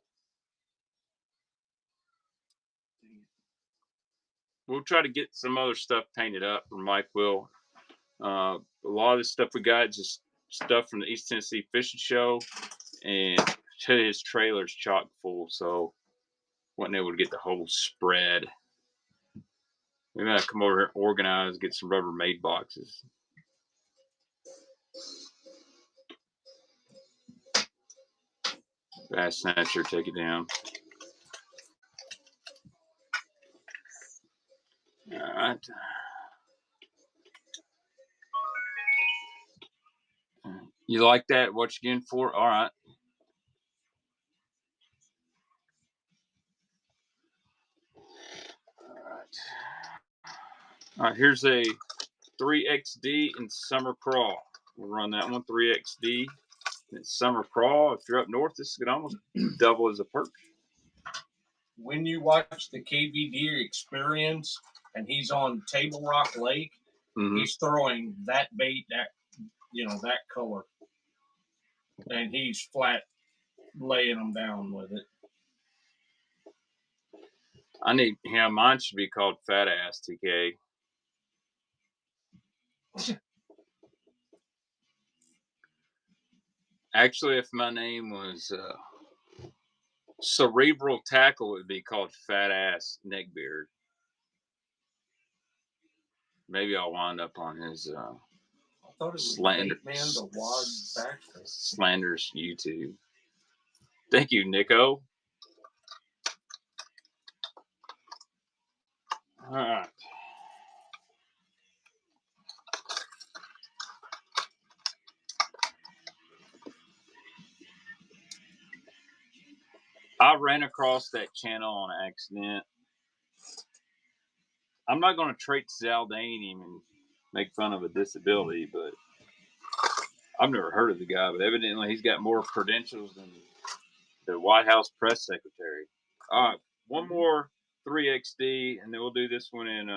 We'll try to get some other stuff painted up, or Mike will. A lot of the stuff we got is just stuff from the East Tennessee Fishing Show, and his trailer's chock full, so wasn't able to get the whole spread. We're gonna come over here and organize, get some Rubbermaid boxes. Bass Snatcher, take it down. All right. You like that? What you getting for? All right. All right, here's a 3XD in Summer Crawl. We'll run that one, 3XD. It's Summer Crawl. If you're up north, this could almost double as a perch. When you watch the KVD Experience and he's on Table Rock Lake, he's throwing that bait, that color, and he's flat laying them down with it. Mine should be called Fat Ass TK. Actually, if my name was Cerebral Tackle, it would be called Fat Ass Neckbeard. Maybe I'll wind up on his I thought it was Bait Man, the Wad Baxter. Slander's YouTube. Thank you, Nico. All right. I ran across that channel on accident. I'm not going to trait Zaldane him and make fun of a disability, but I've never heard of the guy. But evidently, he's got more credentials than the White House press secretary. All right, one more 3XD, and then we'll do this one in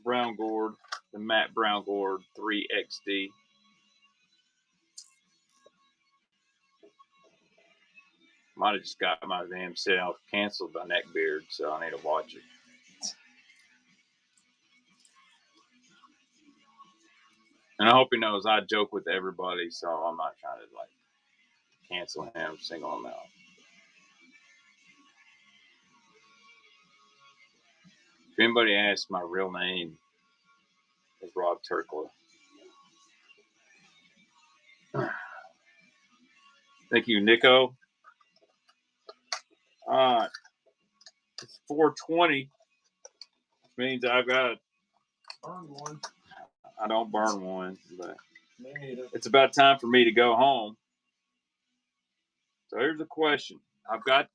Brown Gourd, the Matt Brown Gourd 3XD. Might have just got my damn self canceled by Neckbeard, so I need to watch it. And I hope he knows I joke with everybody, so I'm not trying to like cancel him, single him out. If anybody asks, my real name is Rob Turkla. Thank you, Nico. All right. It's 4:20, which means I've got Burn one. I don't burn one, but Me neither. it's about time for me to go home. So here's the question. I've got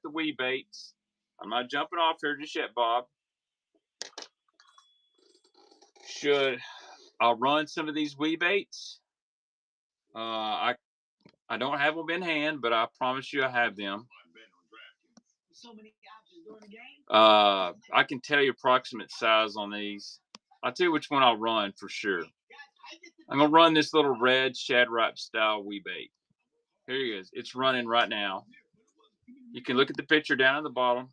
the wee baits. I'm not jumping off here just yet, Bob. Should I'll run some of these wee baits? I don't have them in hand, but I promise you I have them. I can tell you approximate size on these. I'll tell you which one I'll run for sure. I'm gonna run this little red shad wrap style wee bait. Here he is. It's running right now. You can look at the picture down at the bottom.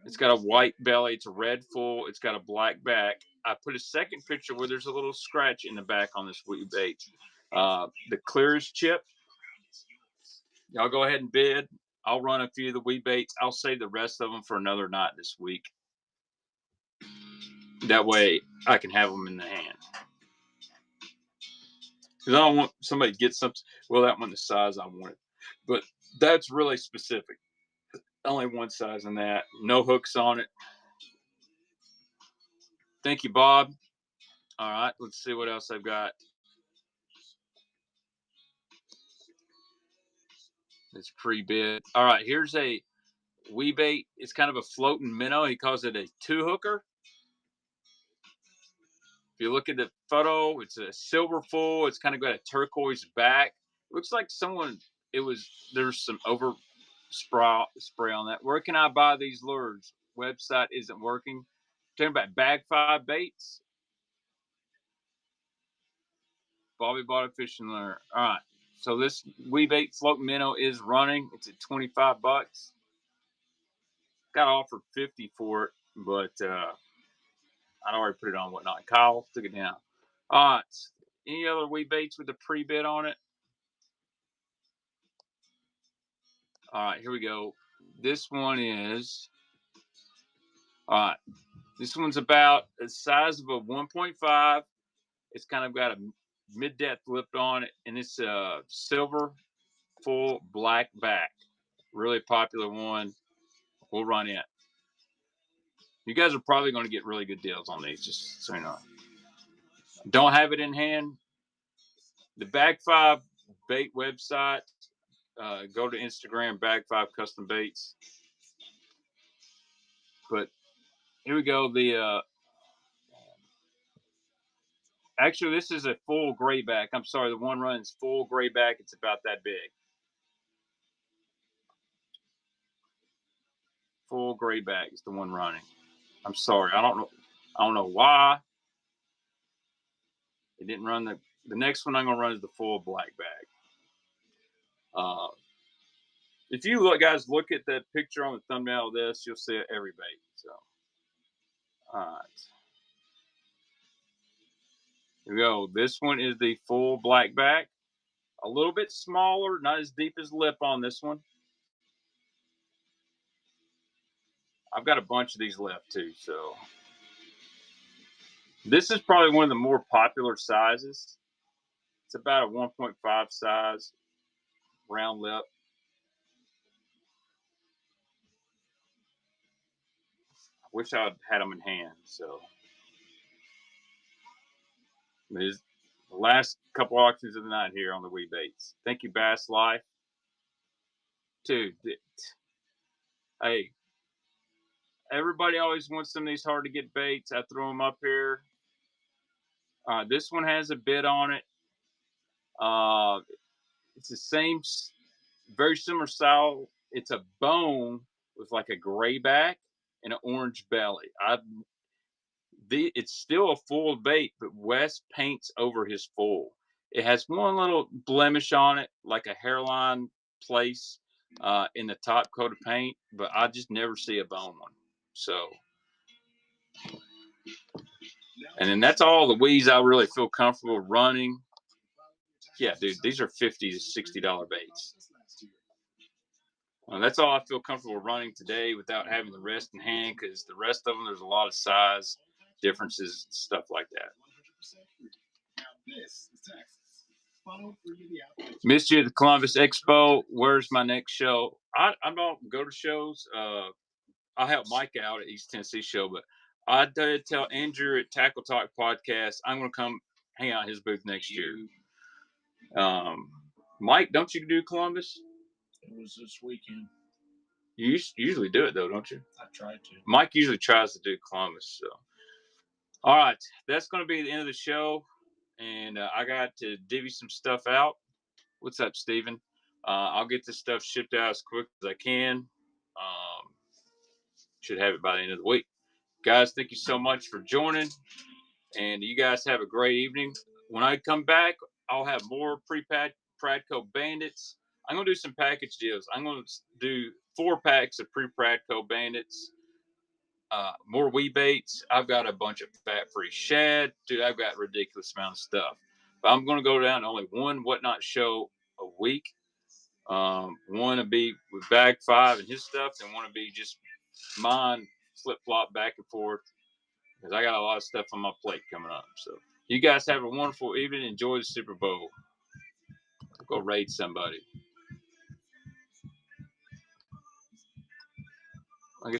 It's got a white belly. It's a red full. It's got a black back. I put a second picture where there's a little scratch in the back on this wee bait. The clearest chip. Y'all go ahead and bid. I'll run a few of the wee baits. I'll save the rest of them for another night this week. That way I can have them in the hand. Because I don't want somebody to get something. Well, that one the size I wanted. But that's really specific. Only one size in that. No hooks on it. Thank you, Bob. All right, let's see what else I've got. It's pre-bid. All right, here's a wee bait. It's kind of a floating minnow. He calls it a two-hooker. If you look at the photo, it's a silver full. It's kind of got a turquoise back. Looks like there's some over spray on that. Where can I buy these lures? Website isn't working. Talking about Bag 5 baits. Bobby bought a fishing lure. All right. So this wee bait floating minnow is running. It's at 25 bucks. Got offered 50 for it, but I'd already put it on whatnot. Kyle took it down. All right. Any other wee baits with a pre-bid on it? All right, here we go. This one is, all right. This one's about the size of a 1.5. It's kind of got a mid-depth lip on it, and it's a silver full black back. Really popular one. We'll run it. You guys are probably going to get really good deals on these, just so you know. Don't have it in hand. The Bag 5 bait website. Go to Instagram, Bag 5 Custom Baits. But here we go. Actually, this is a full grayback. I'm sorry, the one runs full grayback. It's about that big. Full grayback is the one running. I'm sorry. I don't know why. It didn't run the next one I'm gonna run is the full black bag. If you guys look at that picture on the thumbnail of this, you'll see every bait. So, all right. Here we go. This one is the full black back. A little bit smaller, not as deep as lip on this one. I've got a bunch of these left too. So this is probably one of the more popular sizes. It's about a 1.5 size, round lip. I wish I had them in hand. So there's the last couple auctions of the night here on the wee baits. Thank you, Bass Life. Dude, hey, everybody always wants some of these hard to get baits. I throw them up here. This one has a bit on it. It's the same, very similar style. It's a bone with like a gray back and an orange belly. It's still a full bait, but Wes paints over his full. It has one little blemish on it, like a hairline place in the top coat of paint, but I just never see a bone one. So, and then that's all the weeds I really feel comfortable running. Yeah, dude, these are $50 to $60 baits. That's all I feel comfortable running today without having the rest in hand, because the rest of them, there's a lot of size differences, stuff like that. Missed you at the Columbus Expo. Where's my next show? I don't go to shows. I help Mike out at East Tennessee show, but I did tell Andrew at Tackle Talk Podcast I'm going to come hang out at his booth next year. Mike, don't you do Columbus? It was this weekend. You usually do it though, don't you? I try to. Mike usually tries to do Columbus. So, all right, that's going to be the end of the show, and I got to divvy some stuff out. What's up, Steven? I'll get this stuff shipped out as quick as I can. Should have it by the end of the week. Guys, thank you so much for joining, and you guys have a great evening. When I come back, I'll have more pre-Pradco Bandits. I'm going to do some package deals. I'm going to do 4 packs of pre-Pradco Bandits, more wee baits. I've got a bunch of fat-free shad. Dude, I've got a ridiculous amount of stuff. But I'm going to go down to only one Whatnot show a week. One to be with Bag 5 and his stuff, and one to be just mine, flip-flop back and forth, because I got a lot of stuff on my plate coming up. So you guys have a wonderful evening. Enjoy the Super Bowl. Go raid somebody.